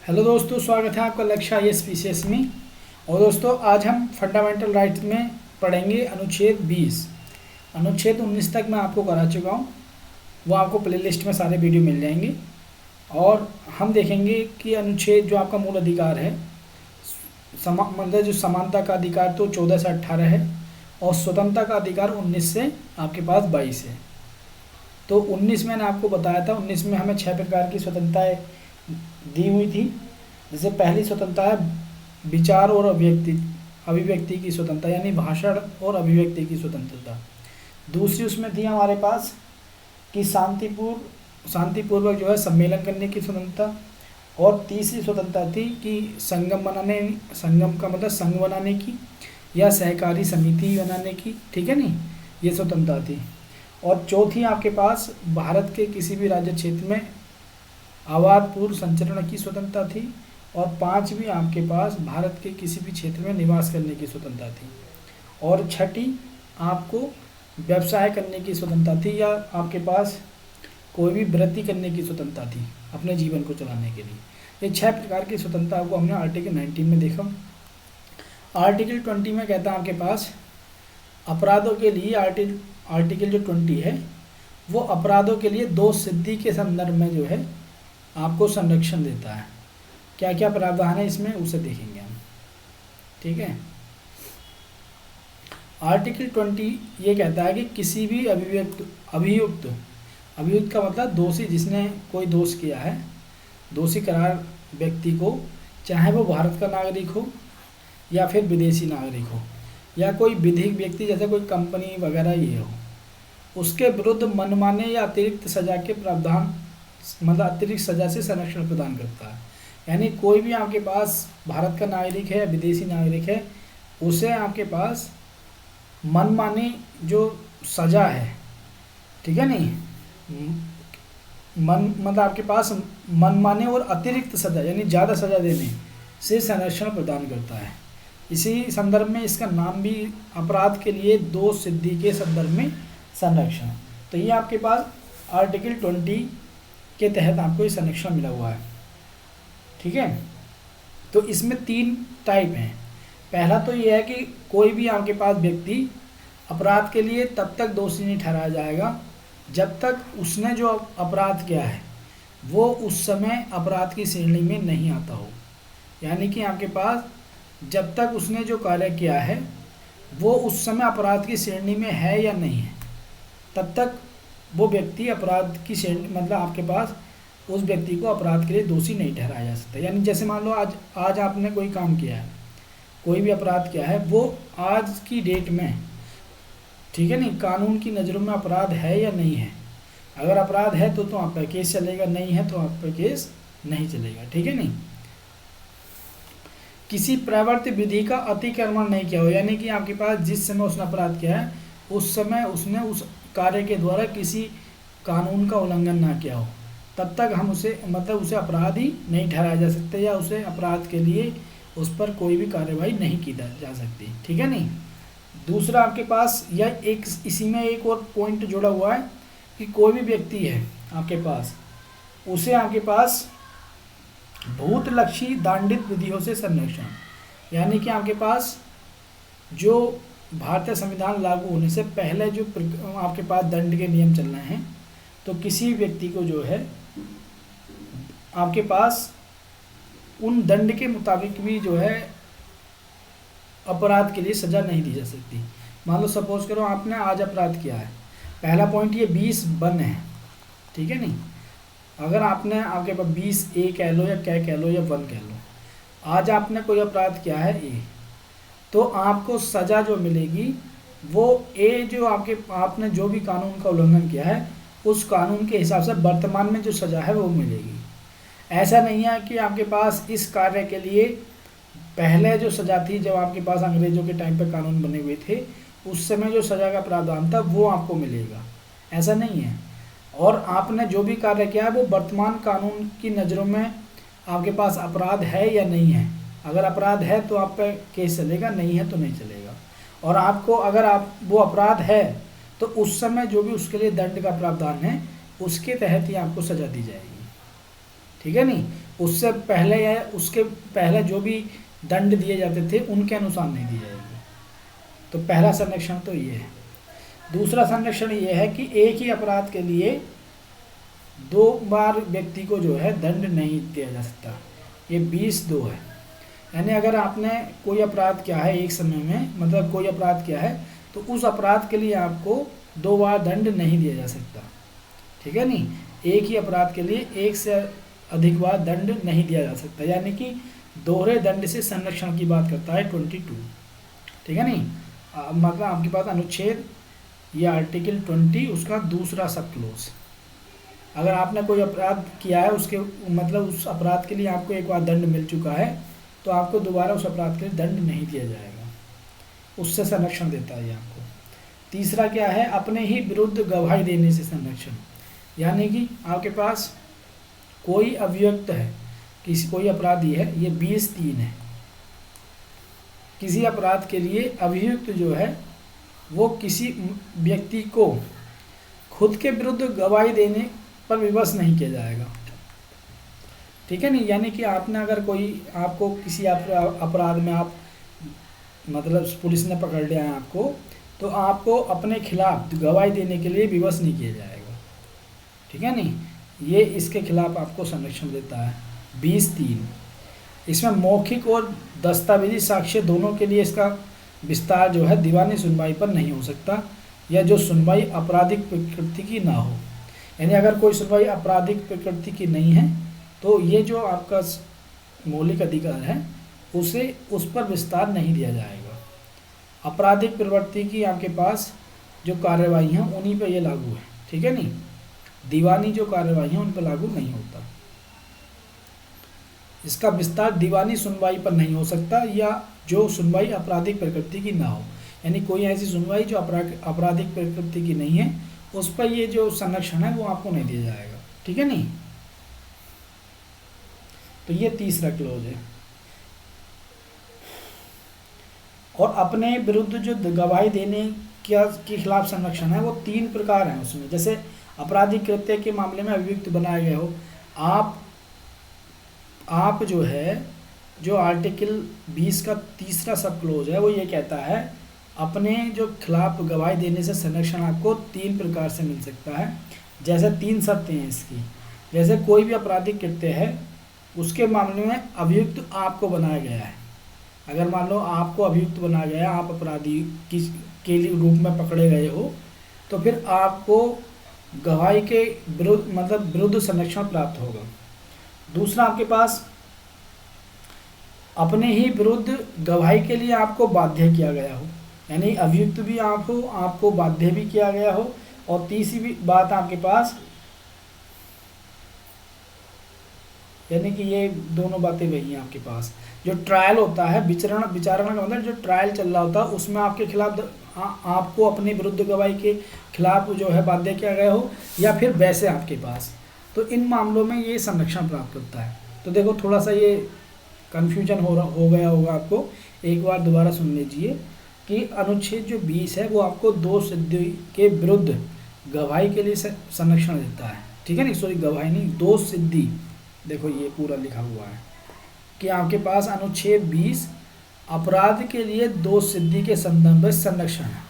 Hello दोस्तों, स्वागत है आपका लक्ष्य IAS PCS में। और दोस्तों आज हम फंडामेंटल राइट्स में पढ़ेंगे अनुच्छेद 20। अनुच्छेद 19 तक मैं आपको करा चुका हूँ, वो आपको प्लेलिस्ट में सारे वीडियो मिल जाएंगे। और हम देखेंगे कि अनुच्छेद जो आपका मूल अधिकार है, मतलब जो समानता का अधिकार तो 14 से 18 है, और स्वतंत्रता का अधिकार 19 से आपके पास 22 है। तो 19 मैंने आपको बताया था, 19 में हमें 6 प्रकार की स्वतंत्रताएँ दी हुई थी। जैसे पहली स्वतंत्रता है विचार और अभिव्यक्ति की स्वतंत्रता, यानी भाषण और अभिव्यक्ति की स्वतंत्रता। दूसरी उसमें थी हमारे पास कि शांतिपूर्वक जो है सम्मेलन करने की स्वतंत्रता। और तीसरी स्वतंत्रता थी कि संगम का मतलब संघ बनाने की या सहकारी समिति बनाने की, ठीक है नहीं, ये स्वतंत्रता थी। और चौथी आपके पास भारत के किसी भी राज्य क्षेत्र में आवाज पूर्व संचरण की स्वतंत्रता थी। और पांचवी आपके पास भारत के किसी भी क्षेत्र में निवास करने की स्वतंत्रता थी। और छठी आपको व्यवसाय करने की स्वतंत्रता थी, या आपके पास कोई भी वृत्ति करने की स्वतंत्रता थी अपने जीवन को चलाने के लिए। ये 6 प्रकार की स्वतंत्रता को हमने आर्टिकल 19 में देखा। आर्टिकल 20 में कहता है आपके पास अपराधों के लिए, आर्टिकल जो 20 है वो अपराधों के लिए दोष सिद्धि के संदर्भ में जो है आपको संरक्षण देता है। क्या क्या प्रावधान है इसमें उसे देखेंगे हम, ठीक है। आर्टिकल 20 ये कहता है कि किसी भी अभियुक्त का मतलब दोषी, जिसने कोई दोष किया है, दोषी करार व्यक्ति को, चाहे वो भारत का नागरिक हो या फिर विदेशी नागरिक हो या कोई विधिक व्यक्ति जैसे कोई कंपनी वगैरह ये हो, उसके विरुद्ध मनमाने या अतिरिक्त सजा के प्रावधान, मतलब अतिरिक्त सजा से संरक्षण प्रदान करता है। यानी कोई भी आपके पास भारत का नागरिक है, विदेशी नागरिक है, उसे आपके पास मनमानी जो सजा है, ठीक है नहीं, मतलब आपके पास मनमाने और अतिरिक्त सजा यानी ज़्यादा सजा देने से संरक्षण प्रदान करता है। इसी संदर्भ में इसका नाम भी अपराध के लिए दोष सिद्धि के संदर्भ में संरक्षण। तो ये आपके पास आर्टिकल 20 के तहत आपको ये संरक्षण मिला हुआ है, ठीक है। तो इसमें 3 टाइप हैं। पहला तो ये है कि कोई भी आपके पास व्यक्ति अपराध के लिए तब तक दोषी नहीं ठहराया जाएगा जब तक उसने जो अपराध किया है वो उस समय अपराध की श्रेणी में नहीं आता हो। यानी कि आपके पास जब तक उसने जो कार्य किया है वो उस समय अपराध की श्रेणी में है या नहीं है, तब तक वो व्यक्ति अपराध की श्रेणी, मतलब आपके पास उस व्यक्ति को अपराध के लिए दोषी नहीं ठहराया जा सकता। यानी जैसे मान लो आज आपने कोई काम किया है, कोई भी अपराध किया है, वो आज की डेट में, ठीक है नहीं, कानून की नज़रों में अपराध है या नहीं है। अगर अपराध है तो आप पर केस चलेगा, नहीं है तो आप पर केस नहीं चलेगा, ठीक है नहीं। किसी प्रवर्ती विधि का अतिक्रमण नहीं किया हो, यानी कि आपके पास जिस समय उसने अपराध किया है उस समय उसने उस कार्य के द्वारा किसी कानून का उल्लंघन ना किया हो, तब तक हम उसे, मतलब उसे अपराधी नहीं ठहराया जा सकता, या उसे अपराध के लिए उस पर कोई भी कार्रवाई नहीं की जा सकती, ठीक है नहीं। दूसरा आपके पास यह एक, इसी में एक और पॉइंट जुड़ा हुआ है कि कोई भी व्यक्ति है आपके पास, उसे आपके पास भूतलक्षी दंडित विधियों से संरक्षण, यानी कि आपके पास जो भारतीय संविधान लागू होने से पहले जो आपके पास दंड के नियम चल रहे हैं, तो किसी व्यक्ति को जो है आपके पास उन दंड के मुताबिक भी जो है अपराध के लिए सज़ा नहीं दी जा सकती। मान लो सपोज करो आपने आज अपराध किया है, पहला पॉइंट ये 20 वन है, ठीक है नहीं। अगर आपने, आपके पास 20A कह लो या क्या कह लो या 1 कह लो, आज आपने कोई अपराध किया है A, तो आपको सज़ा जो मिलेगी वो A जो आपने जो भी कानून का उल्लंघन किया है उस कानून के हिसाब से वर्तमान में जो सज़ा है वो मिलेगी। ऐसा नहीं है कि आपके पास इस कार्य के लिए पहले जो सज़ा थी, जब आपके पास अंग्रेज़ों के टाइम पे कानून बने हुए थे, उस समय जो सज़ा का प्रावधान था वो आपको मिलेगा, ऐसा नहीं है। और आपने जो भी कार्य किया है वो वर्तमान कानून की नज़रों में आपके पास अपराध है या नहीं है। अगर अपराध है तो आप पे केस चलेगा, नहीं है तो नहीं चलेगा। और आपको अगर वो अपराध है तो उस समय जो भी उसके लिए दंड का प्रावधान है उसके तहत ही आपको सज़ा दी जाएगी, ठीक है नहीं। उससे पहले या उसके पहले जो भी दंड दिए जाते थे उनके अनुसार नहीं दी जाएगी। तो पहला संरक्षण तो ये है। दूसरा संरक्षण ये है कि एक ही अपराध के लिए 2 बार व्यक्ति को जो है दंड नहीं दिया जा सकता। ये 20(2) है। यानी अगर आपने कोई अपराध किया है एक समय में, मतलब कोई अपराध किया है, तो उस अपराध के लिए आपको 2 बार दंड नहीं दिया जा सकता। ठीक है नहीं, एक ही अपराध के लिए एक से अधिक बार दंड नहीं दिया जा सकता। यानी कि दोहरे दंड से संरक्षण की बात करता है 22। ठीक है नहीं, मतलब आपके पास अनुच्छेद या आर्टिकल 20 उसका दूसरा सब क्लोज। अगर आपने कोई अपराध किया है, उसके मतलब उस अपराध के लिए आपको एक बार दंड मिल चुका है, तो आपको दोबारा उस अपराध के लिए दंड नहीं दिया जाएगा, उससे संरक्षण देता है ये आपको। तीसरा क्या है, अपने ही विरुद्ध गवाही देने से संरक्षण। यानी कि आपके पास कोई अभियुक्त है, कोई अपराधी है, ये 20(3) है। किसी अपराध के लिए अभियुक्त जो है वो किसी व्यक्ति को खुद के विरुद्ध गवाही देने पर विवश नहीं किया जाएगा। ठीक है नहीं, यानी कि आपने अगर आपको किसी अपराध में आप मतलब पुलिस ने पकड़ लिया है आपको, तो आपको अपने खिलाफ गवाही देने के लिए विवश नहीं किया जाएगा। ठीक है नहीं, ये इसके खिलाफ आपको संरक्षण देता है 20(3). इसमें मौखिक और दस्तावेजी साक्ष्य दोनों के लिए इसका विस्तार जो है दीवानी सुनवाई पर नहीं हो सकता, या जो सुनवाई आपराधिक प्रकृति की ना हो। यानी अगर कोई सुनवाई आपराधिक प्रकृति की नहीं है, तो ये जो आपका मौलिक अधिकार है उस पर विस्तार नहीं दिया जाएगा। आपराधिक प्रवृत्ति की आपके पास जो कार्यवाही हैं उन्हीं पर ये लागू है। ठीक है नहीं, दीवानी जो कार्यवाही हैं उन पर लागू नहीं होता। इसका विस्तार दीवानी सुनवाई पर नहीं हो सकता, या जो सुनवाई आपराधिक प्रकृति की ना हो। यानी कोई ऐसी सुनवाई जो आपराधिक प्रकृति की नहीं है, उस पर ये जो संरक्षण है वो आपको नहीं दिया जाएगा। ठीक है नहीं, तो ये तीसरा क्लोज है। और अपने विरुद्ध जो गवाही देने के खिलाफ संरक्षण है वो 3 प्रकार हैं उसमें। जैसे आपराधिक कृत्य के मामले में अभियुक्त बनाए गए हो आप जो है, जो आर्टिकल 20 का तीसरा सब क्लोज है वो ये कहता है अपने जो खिलाफ गवाही देने से संरक्षण आपको 3 प्रकार से मिल सकता है। जैसे 3 शर्तें हैं इसकी। जैसे कोई भी आपराधिक कृत्य है उसके मामले में अभियुक्त आपको बनाया गया है। अगर मान लो आपको अभियुक्त बनाया गया, आप अपराधी के रूप में पकड़े गए हो, तो फिर आपको गवाही के विरुद्ध संरक्षण प्राप्त होगा। दूसरा, आपके पास अपने ही विरुद्ध गवाही के लिए आपको बाध्य किया गया हो, यानी अभियुक्त भी आप हो, आपको बाध्य भी किया गया हो। और तीसरी भी बात आपके पास, यानी कि ये दोनों बातें वही हैं आपके पास। जो ट्रायल होता है, विचारणा का मतलब जो ट्रायल चल रहा होता है, उसमें आपके खिलाफ आपको अपने विरुद्ध गवाही के खिलाफ जो है बाध्य किया गया हो, या फिर वैसे आपके पास, तो इन मामलों में ये संरक्षण प्राप्त होता है। तो देखो थोड़ा सा ये कन्फ्यूजन हो गया होगा आपको, एक बार दोबारा सुन लीजिए कि अनुच्छेद जो 20 है वो आपको 2 सिद्धि के विरुद्ध गवाही के लिए संरक्षण देता है। ठीक है नहीं, सॉरी गवाही नहीं, 2 सिद्धि। देखो ये पूरा लिखा हुआ है कि आपके पास अनुच्छेद 20 अपराध के लिए 2 सिद्धि के संदर्भ में संरक्षण है।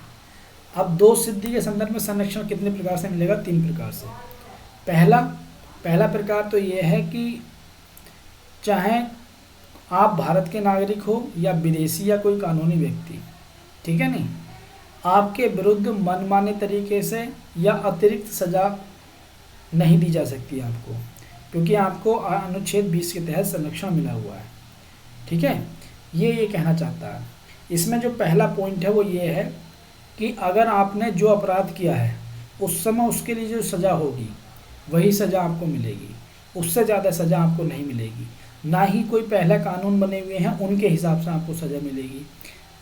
अब 2 सिद्धि के संदर्भ में संरक्षण कितने प्रकार से मिलेगा? 3 प्रकार से। पहला प्रकार तो ये है कि चाहे आप भारत के नागरिक हो या विदेशी या कोई कानूनी व्यक्ति, ठीक है नहीं, आपके विरुद्ध मनमाने तरीके से या अतिरिक्त सज़ा नहीं दी जा सकती आपको, क्योंकि आपको अनुच्छेद 20 के तहत संरक्षण मिला हुआ है। ठीक है, ये कहना चाहता है। इसमें जो पहला पॉइंट है वो ये है कि अगर आपने जो अपराध किया है उस समय उसके लिए जो सज़ा होगी वही सज़ा आपको मिलेगी, उससे ज़्यादा सज़ा आपको नहीं मिलेगी। ना ही कोई पहले कानून बने हुए हैं उनके हिसाब से आपको सज़ा मिलेगी,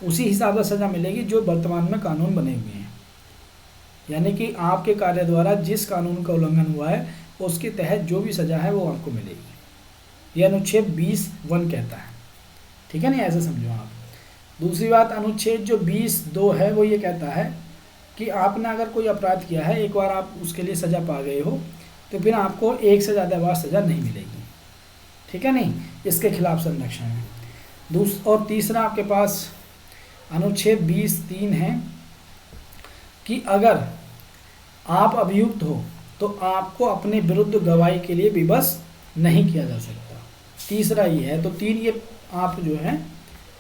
उसी हिसाब से सज़ा मिलेगी जो वर्तमान में कानून बने हुए हैं। यानी कि आपके कार्य द्वारा जिस कानून का उल्लंघन हुआ है उसके तहत जो भी सज़ा है वो आपको मिलेगी। यह अनुच्छेद 20(1) कहता है। ठीक है नहीं, ऐसे समझो आप। दूसरी बात, अनुच्छेद जो 20(2) है वो ये कहता है कि आपने अगर कोई अपराध किया है, एक बार आप उसके लिए सज़ा पा गए हो, तो फिर आपको एक से ज़्यादा बार सज़ा नहीं मिलेगी। ठीक है नहीं, इसके खिलाफ संरक्षण है। और तीसरा आपके पास अनुच्छेद 20(3) है कि अगर आप अभियुक्त हो तो आपको अपने विरुद्ध गवाही के लिए विवश नहीं किया जा सकता। तीसरा ये है। तो 3 ये आप जो है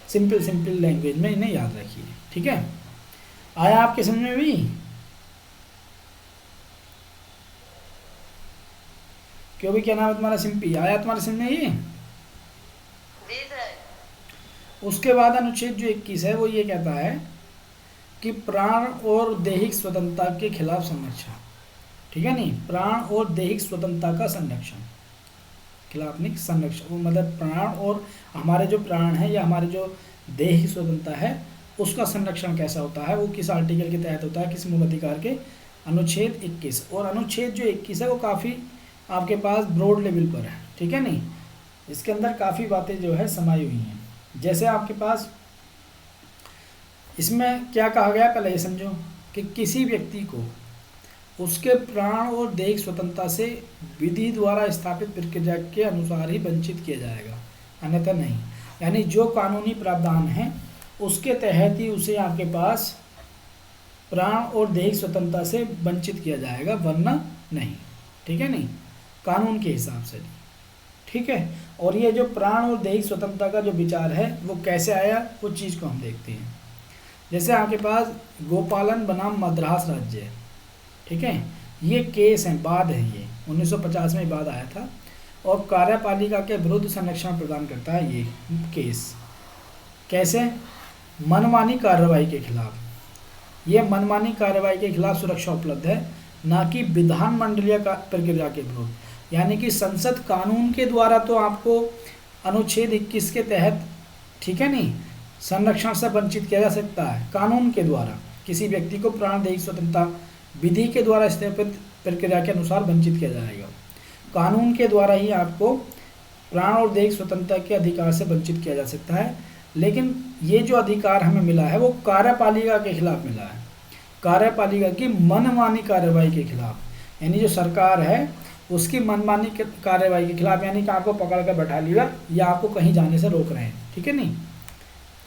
सिंपल लैंग्वेज में इन्हें याद रखिए, ठीक है। आया आपके समझ में भी? क्यों भी, क्या नाम है तुम्हारा? सिंपी। आया तुम्हारे समझ में ये? उसके बाद अनुच्छेद जो 21 है वो ये कहता है कि प्राण और दैहिक स्वतंत्रता के खिलाफ संरक्षण, ठीक है नहीं, प्राण और दैहिक स्वतंत्रता का संरक्षण, खिलाफ नहीं, संरक्षण। वो मतलब प्राण और हमारे जो प्राण है या हमारे जो दैहिक स्वतंत्रता है उसका संरक्षण कैसा होता है, वो किस आर्टिकल के तहत होता है, किस मूल अधिकार के? अनुच्छेद 21। और अनुच्छेद जो 21 है वो काफ़ी आपके पास ब्रॉड लेवल पर है, ठीक है नहीं, इसके अंदर काफ़ी बातें जो है समाई हुई हैं। जैसे आपके पास इसमें क्या कहा गया, पहले ये समझो कि किसी व्यक्ति को उसके प्राण और दैहिक स्वतंत्रता से विधि द्वारा स्थापित प्रक्रिया के अनुसार ही वंचित किया जाएगा, अन्यथा नहीं। यानी जो कानूनी प्रावधान है उसके तहत ही उसे आपके पास प्राण और दैहिक स्वतंत्रता से वंचित किया जाएगा, वरना नहीं, ठीक है नहीं, कानून के हिसाब से, ठीक है। और ये जो प्राण और दैहिक स्वतंत्रता का जो विचार है वो कैसे आया, वो चीज़ को हम देखते हैं। जैसे आपके पास गोपालन बनाम मद्रास राज्य है, ठीक है, ये केस है, बाद है, ये 1950 में बाद आया था और कार्यपालिका के विरुद्ध संरक्षण प्रदान करता है ये केस। कैसे? मनमानी कार्रवाई के खिलाफ। ये मनमानी कार्रवाई के खिलाफ सुरक्षा उपलब्ध है, ना कि विधानमंडलीय प्रक्रिया के विरुद्ध। यानी कि संसद कानून के द्वारा तो आपको अनुच्छेद 21 के तहत, ठीक है नहीं, संरक्षण से वंचित किया जा सकता है। कानून के द्वारा किसी व्यक्ति को प्राण दैहिक स्वतंत्रता विधि के द्वारा स्थापित प्रक्रिया के अनुसार वंचित किया जाएगा। कानून के द्वारा ही आपको प्राण और दैहिक स्वतंत्रता के अधिकार से वंचित किया जा सकता है। लेकिन ये जो अधिकार हमें मिला है वो कार्यपालिका के खिलाफ मिला है, कार्यपालिका की मनमानी कार्रवाई के खिलाफ। यानी जो सरकार है उसकी मनमानी कार्रवाई के खिलाफ, यानी कि आपको पकड़ कर बैठा लिया या आपको कहीं जाने से रोक रहे हैं, ठीक है नहीं,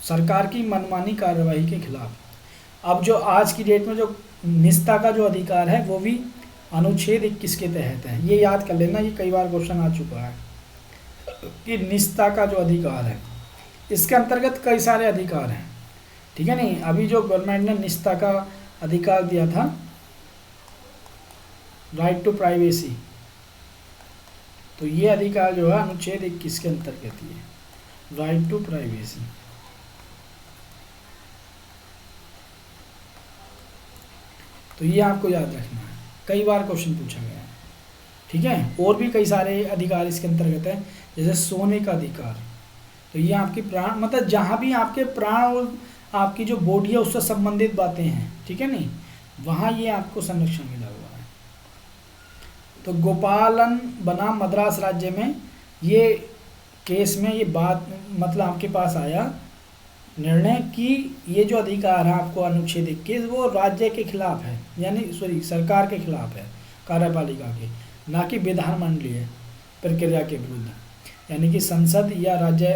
सरकार की मनमानी कार्रवाई के खिलाफ। अब जो आज की डेट में जो निजता का जो अधिकार है वो भी अनुच्छेद 21 के तहत है। ये याद कर लेना, ये कई बार क्वेश्चन आ चुका है कि निजता का जो अधिकार है, इसके अंतर्गत कई सारे अधिकार हैं, ठीक है नहीं। अभी जो गवर्नमेंट ने निजता का अधिकार दिया था, राइट टू प्राइवेसी, तो ये अधिकार जो है अनुच्छेद 21 के अंतर्गत ही है, राइट टू प्राइवेसी। तो ये आपको याद रखना है, कई बार क्वेश्चन पूछा गया है, ठीक है। और भी कई सारे अधिकार इसके अंतर्गत है, जैसे सोने का अधिकार। तो ये आपकी प्राण, मतलब जहाँ भी आपके प्राण और आपकी जो बॉडी है उससे संबंधित बातें हैं, ठीक है नहीं, वहाँ ये आपको संरक्षण मिला हुआ है। तो गोपालन बनाम मद्रास राज्य में ये केस में ये बात मतलब आपके पास आया निर्णय कि ये जो अधिकार है आपको अनुच्छेद 21 वो राज्य के खिलाफ है, यानी सरकार के खिलाफ है, कार्यपालिका के, ना कि विधानमंडलीय प्रक्रिया के विरुद्ध। यानी कि संसद या राज्य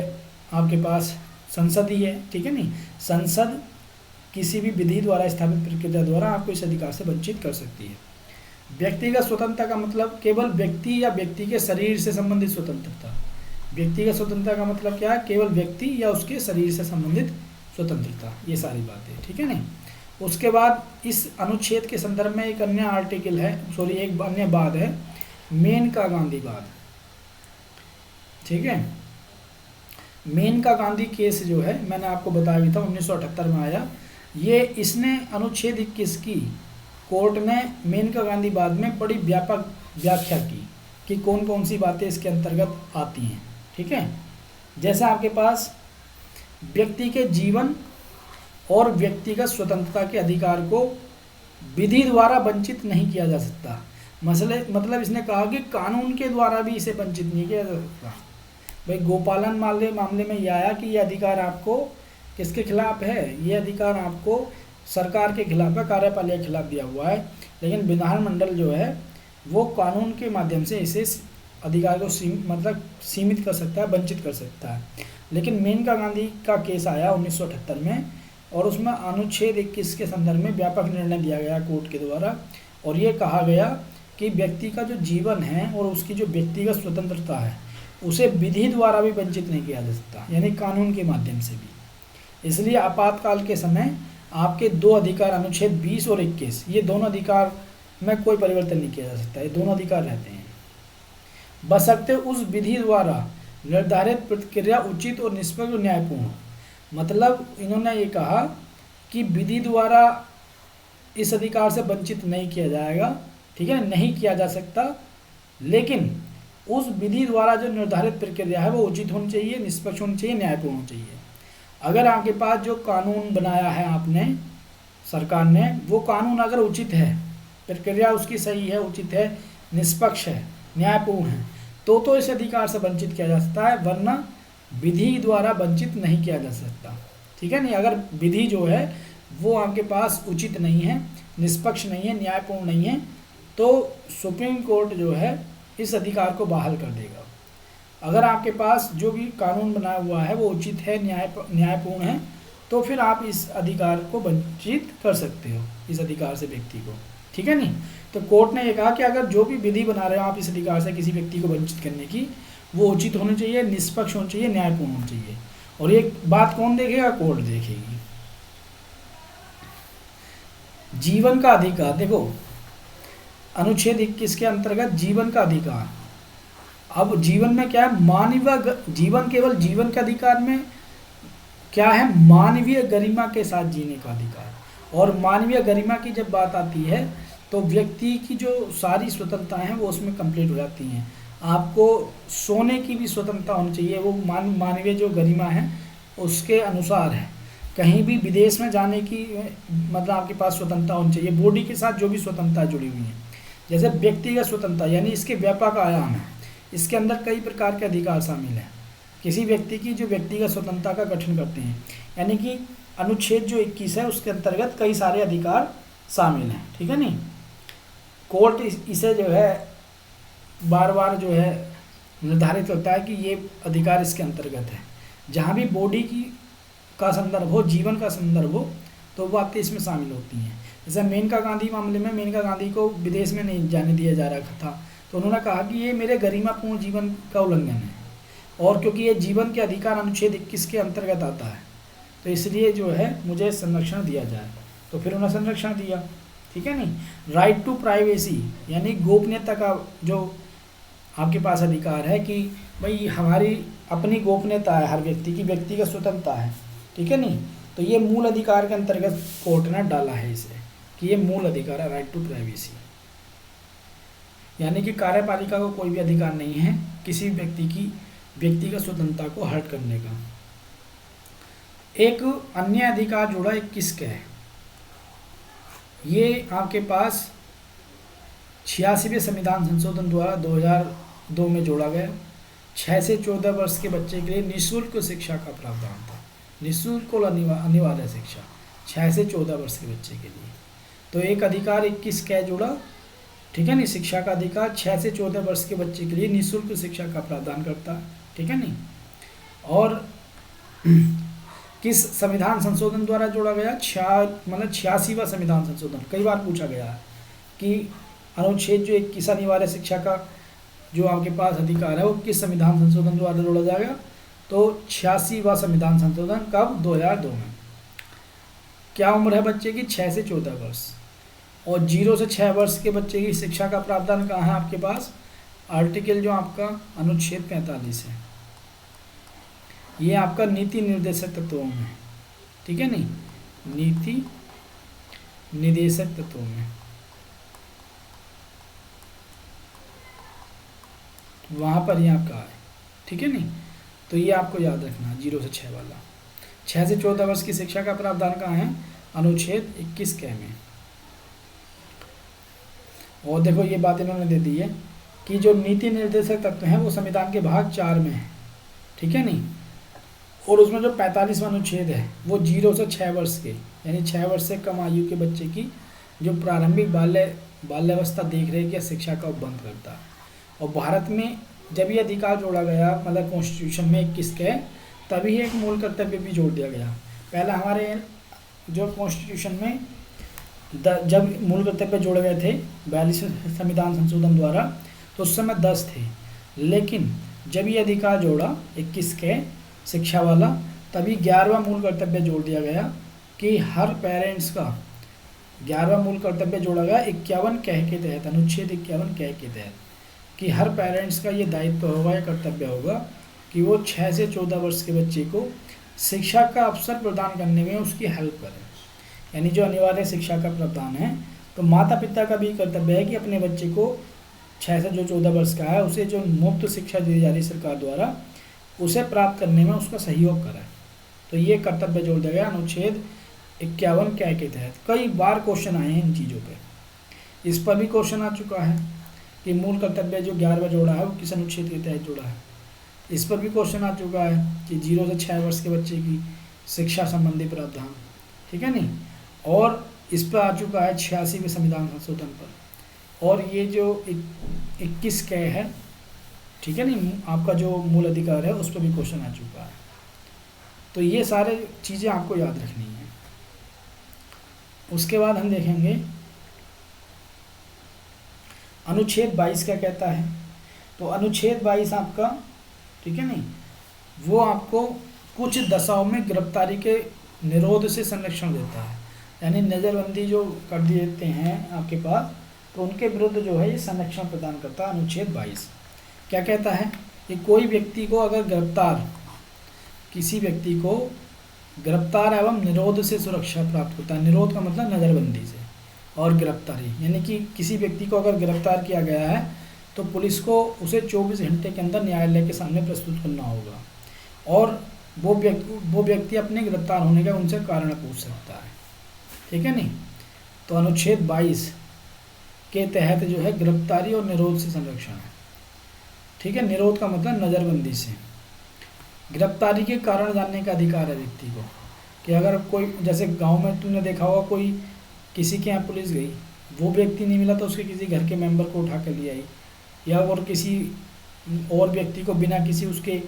आपके पास संसद ही है, ठीक है नहीं, संसद किसी भी विधि द्वारा स्थापित प्रक्रिया द्वारा आपको इस अधिकार से वंचित कर सकती है। व्यक्तिगत स्वतंत्रता का मतलब केवल व्यक्ति या व्यक्ति के शरीर से संबंधित स्वतंत्रता। व्यक्तिगत स्वतंत्रता का मतलब क्या है? केवल व्यक्ति या उसके शरीर से संबंधित स्वतंत्रता, ये सारी बातें, ठीक है नहीं। उसके बाद इस अनुच्छेद के संदर्भ में एक अन्य आर्टिकल है, एक अन्य बात है, मेनका गांधी वाद, ठीक है। मेनका गांधी केस जो है मैंने आपको बताया भी था 1978 में आया। ये इसने अनुच्छेद 21 की कोर्ट ने मेनका गांधी वाद में बड़ी व्यापक व्याख्या की कि कौन कौन सी बातें इसके अंतर्गत आती हैं, ठीक है। जैसे आपके पास व्यक्ति के जीवन और व्यक्तिगत स्वतंत्रता के अधिकार को विधि द्वारा वंचित नहीं किया जा सकता। मतलब इसने कहा कि कानून के द्वारा भी इसे वंचित नहीं किया जा सकता। भाई गोपालन मामले में यह आया कि ये अधिकार आपको किसके खिलाफ है? ये अधिकार आपको सरकार के खिलाफ है, कार्यपालिका के खिलाफ दिया हुआ है, लेकिन विधानमंडल जो है वो कानून के माध्यम से इसे अधिकार को मतलब सीमित कर सकता है, वंचित कर सकता है। लेकिन मेनका गांधी का केस आया 1978 में, और उसमें अनुच्छेद 21 के संदर्भ में व्यापक निर्णय दिया गया कोर्ट के द्वारा, और ये कहा गया कि व्यक्ति का जो जीवन है और उसकी जो व्यक्तिगत स्वतंत्रता है उसे विधि द्वारा भी वंचित नहीं किया जा सकता, यानी कानून के माध्यम से भी। इसलिए आपातकाल के समय आपके दो अधिकार, अनुच्छेद 20 और 21, ये दोनों अधिकार में कोई परिवर्तन नहीं किया जा सकता, ये दोनों अधिकार रहते हैं, बशर्ते उस विधि द्वारा निर्धारित प्रतिक्रिया उचित और निष्पक्ष और न्यायपूर्ण। मतलब इन्होंने ये कहा कि विधि द्वारा इस अधिकार से वंचित नहीं किया जाएगा, ठीक है, नहीं किया जा सकता, लेकिन उस विधि द्वारा जो निर्धारित प्रक्रिया है वो उचित होनी चाहिए, निष्पक्ष होनी चाहिए, न्यायपूर्ण होनी चाहिए। अगर आपके पास जो कानून बनाया है आपने, सरकार ने, वो कानून अगर उचित है, प्रक्रिया उसकी सही है, उचित है, निष्पक्ष है, न्यायपूर्ण है, तो इस अधिकार से वंचित किया जा सकता है, वरना विधि द्वारा वंचित नहीं किया जा सकता, ठीक है नहीं। अगर विधि जो है वो आपके पास उचित नहीं है, निष्पक्ष नहीं है, न्यायपूर्ण नहीं है, तो सुप्रीम कोर्ट जो है इस अधिकार को बहाल कर देगा। अगर आपके पास जो भी कानून बना हुआ है वो उचित है, न्यायपूर्ण है, तो फिर आप इस अधिकार को वंचित कर सकते हो, इस अधिकार से व्यक्ति को, ठीक है नहीं। तो कोर्ट ने ये कहा कि अगर जो भी विधि बना रहे हो आप इस अधिकार से किसी व्यक्ति को वंचित करने की, वो उचित होनी चाहिए, निष्पक्ष होनी चाहिए, न्यायपूर्ण होनी चाहिए। और ये बात कौन देखेगा? कोर्ट देखेगी। जीवन का अधिकार, देखो अनुच्छेद 21 के अंतर्गत जीवन का अधिकार। अब जीवन में क्या है? मानवीय जीवन, केवल जीवन के अधिकार में क्या है? मानवीय गरिमा के साथ जीने का अधिकार। और मानवीय गरिमा की जब बात आती है तो व्यक्ति की जो सारी स्वतंत्रताएं हैं वो उसमें कंप्लीट हो जाती हैं। आपको सोने की भी स्वतंत्रता होनी चाहिए, वो मानवीय जो गरिमा है उसके अनुसार है। कहीं भी विदेश में जाने की मतलब आपके पास स्वतंत्रता होनी चाहिए। बॉडी के साथ जो भी स्वतंत्रता जुड़ी हुई है, जैसे व्यक्तिगत स्वतंत्रता, यानी इसके व्यापक आयाम है, इसके अंदर कई प्रकार के अधिकार शामिल हैं किसी व्यक्ति की जो व्यक्तिगत स्वतंत्रता का गठन करते हैं। यानी कि अनुच्छेद जो 21 है उसके अंतर्गत कई सारे अधिकार शामिल हैं, ठीक है नहीं। कोर्ट इसे जो है बार बार जो है निर्धारित करता है कि ये अधिकार इसके अंतर्गत है। जहाँ भी बॉडी की का संदर्भ हो, जीवन का संदर्भ हो, तो वो बातें इसमें शामिल होती हैं। जैसे मेनका गांधी मामले में मेनका गांधी को विदेश में नहीं जाने दिया जा रहा था, तो उन्होंने कहा कि ये मेरे गरिमापूर्ण जीवन का उल्लंघन है, और क्योंकि ये जीवन के अधिकार अनुच्छेद 21 के अंतर्गत आता है तो इसलिए जो है मुझे संरक्षण दिया जाए। तो फिर उन्हें संरक्षण दिया, ठीक है नहीं। राइट टू प्राइवेसी, यानी गोपनीयता का जो आपके पास अधिकार है कि भाई हमारी अपनी गोपनीयता है, हर व्यक्ति की व्यक्तिगत स्वतंत्रता है, ठीक है नहीं। तो ये मूल अधिकार के अंतर्गत कोर्ट ने डाला है इसे कि ये मूल अधिकार है, राइट टू प्राइवेसी। यानी कि कार्यपालिका को कोई भी अधिकार नहीं है किसी व्यक्ति की व्यक्तिगत स्वतंत्रता को हर्ट करने का। एक अन्य अधिकार जुड़ा 21 का है, ये आपके पास 86वें संविधान संशोधन द्वारा 2002 में जोड़ा गया। 6 से 14 वर्ष के बच्चे के लिए निःशुल्क शिक्षा का प्रावधान था, निःशुल्क और अनिवार्य शिक्षा 6 से 14 वर्ष के बच्चे के लिए। तो एक अधिकार 21 का जुड़ा, ठीक है नहीं, शिक्षा का अधिकार 6 से 14 वर्ष के बच्चे के लिए निःशुल्क शिक्षा का प्रावधान करता है, ठीक है नहीं। और किस संविधान संशोधन द्वारा जोड़ा गया? 86वां संविधान संशोधन। कई बार पूछा गया है कि अनुच्छेद जो 21 अनिवार्य शिक्षा का जो आपके पास अधिकार है वो किस संविधान संशोधन द्वारा जोड़ा जाएगा? तो 86वां संविधान संशोधन। कब? 2002 में। क्या उम्र है बच्चे की? 6 से 14 वर्ष। और 0 से 6 वर्ष के बच्चे की शिक्षा का प्रावधान कहाँ है आपके पास? आर्टिकल जो आपका अनुच्छेद 45 है, ये आपका नीति निर्देशक तत्वों में, ठीक है नहीं, नीति निर्देशक तत्वों में वहाँ पर ये आपका है, ठीक है नहीं। तो ये आपको याद रखना, 0 से 6 वाला। 6 से 14 वर्ष की शिक्षा का प्रावधान कहाँ है? अनुच्छेद 21 के में। और देखो ये बात इन्होंने दे दी है कि जो नीति निर्देशक तत्व हैं वो संविधान के भाग 4 में है, ठीक है नहीं। और उसमें जो 45वां अनुच्छेद है वो 0 से 6 वर्ष के, यानी 6 वर्ष से कम आयु के बच्चे की जो प्रारंभिक बाल्यावस्था देख रेख या शिक्षा का उपबंध करता है। और भारत में जब ये अधिकार जोड़ा गया मतलब कॉन्स्टिट्यूशन में 21 के, तभी एक मूल कर्तव्य भी जोड़ दिया गया। पहला हमारे जो कॉन्स्टिट्यूशन में जब मूल कर्तव्य जोड़े गए थे 42वें संविधान संशोधन द्वारा, तो उस समय 10 थे, लेकिन जब ये अधिकार जोड़ा 21 के शिक्षा वाला, तभी 11वां मूल कर्तव्य जोड़ दिया गया कि हर पेरेंट्स का 11वां मूल कर्तव्य जोड़ा गया 51 कह के तहत, अनुच्छेद 51 कह के तहत, कि हर पेरेंट्स का ये दायित्व होगा या कर्तव्य होगा कि वो 6 से 14 वर्ष के बच्चे को शिक्षा का अवसर प्रदान करने में उसकी हेल्प करें। यानी जो अनिवार्य शिक्षा का प्रावधान है, तो माता पिता का भी कर्तव्य है कि अपने बच्चे को 6 से जो 14 वर्ष का है उसे जो मुफ्त शिक्षा दी जा रही सरकार द्वारा, उसे प्राप्त करने में उसका सहयोग करें। तो ये कर्तव्य जोड़ दिया गया अनुच्छेद 51 कै के तहत। कई बार क्वेश्चन आए हैं इन चीज़ों पे, इस पर भी क्वेश्चन आ चुका है कि मूल कर्तव्य जो 11वां जोड़ा है वो किस अनुच्छेद के तहत जोड़ा है। इस पर भी क्वेश्चन आ चुका है कि 0 से 6 वर्ष के बच्चे की शिक्षा संबंधी प्रावधान, ठीक है नहीं। और इस पर आ चुका है 86वें संविधान संशोधन पर, और ये जो 21 कै है, ठीक है नहीं, आपका जो मूल अधिकार है उस पर भी क्वेश्चन आ चुका है। तो ये सारे चीज़ें आपको याद रखनी है। उसके बाद हम देखेंगे अनुच्छेद 22 क्या कहता है। तो अनुच्छेद 22 आपका, ठीक है नहीं, वो आपको कुछ दशाओं में गिरफ्तारी के निरोध से संरक्षण देता है। यानी नज़रबंदी जो कर देते हैं आपके पास, तो उनके विरुद्ध जो है ये संरक्षण प्रदान करता है अनुच्छेद 22। क्या कहता है कि कोई व्यक्ति को अगर गिरफ्तार, किसी व्यक्ति को गिरफ्तार एवं निरोध से सुरक्षा प्राप्त होता है। निरोध का मतलब नज़रबंदी से, और गिरफ्तारी यानी कि किसी व्यक्ति को अगर गिरफ्तार किया गया है तो पुलिस को उसे 24 घंटे के अंदर न्यायालय के सामने प्रस्तुत करना होगा, और वो व्यक्ति अपने गिरफ्तार होने का उनसे कारण पूछ सकता है, ठीक है नहीं। तो अनुच्छेद 22 के तहत जो है गिरफ्तारी और निरोध से संरक्षण है, ठीक है। निरोध का मतलब नज़रबंदी से। गिरफ्तारी के कारण जानने का अधिकार है व्यक्ति को, कि अगर कोई, जैसे गांव में तुमने देखा होगा, कोई किसी के यहाँ पुलिस गई, वो व्यक्ति नहीं मिला तो उसके किसी घर के मेंबर को उठा कर ले आई, या और किसी और व्यक्ति को बिना किसी उसके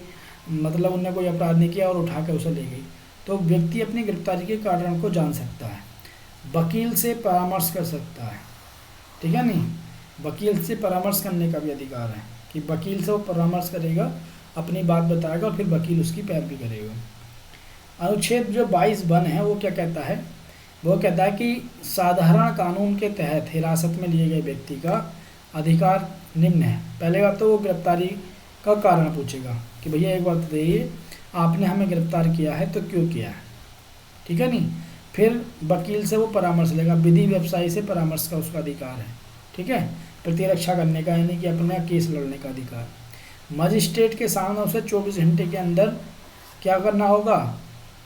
मतलब उनने कोई अपराध नहीं किया और उठा कर उसे ले गई, तो व्यक्ति अपनी गिरफ्तारी के कारण को जान सकता है, वकील से परामर्श कर सकता है, ठीक है नहीं। वकील से परामर्श करने का भी अधिकार है कि वकील से वो परामर्श करेगा, अपनी बात बताएगा और फिर वकील उसकी पैरवी करेगा। अनुच्छेद जो 22(1) है वो क्या कहता है, वो कहता है कि साधारण कानून के तहत हिरासत में लिए गए व्यक्ति का अधिकार निम्न है। पहले बात तो वो गिरफ्तारी का कारण पूछेगा कि भैया एक बात बताइए, आपने हमें गिरफ्तार किया है तो क्यों किया है, ठीक है नहीं। फिर वकील से वो परामर्श लेगा, विधि व्यवसायी से परामर्श का उसका अधिकार है, ठीक है। प्रतिरक्षा करने का यानी कि अपना केस लड़ने का अधिकार। मजिस्ट्रेट के सामने उसे 24 घंटे के अंदर क्या करना होगा,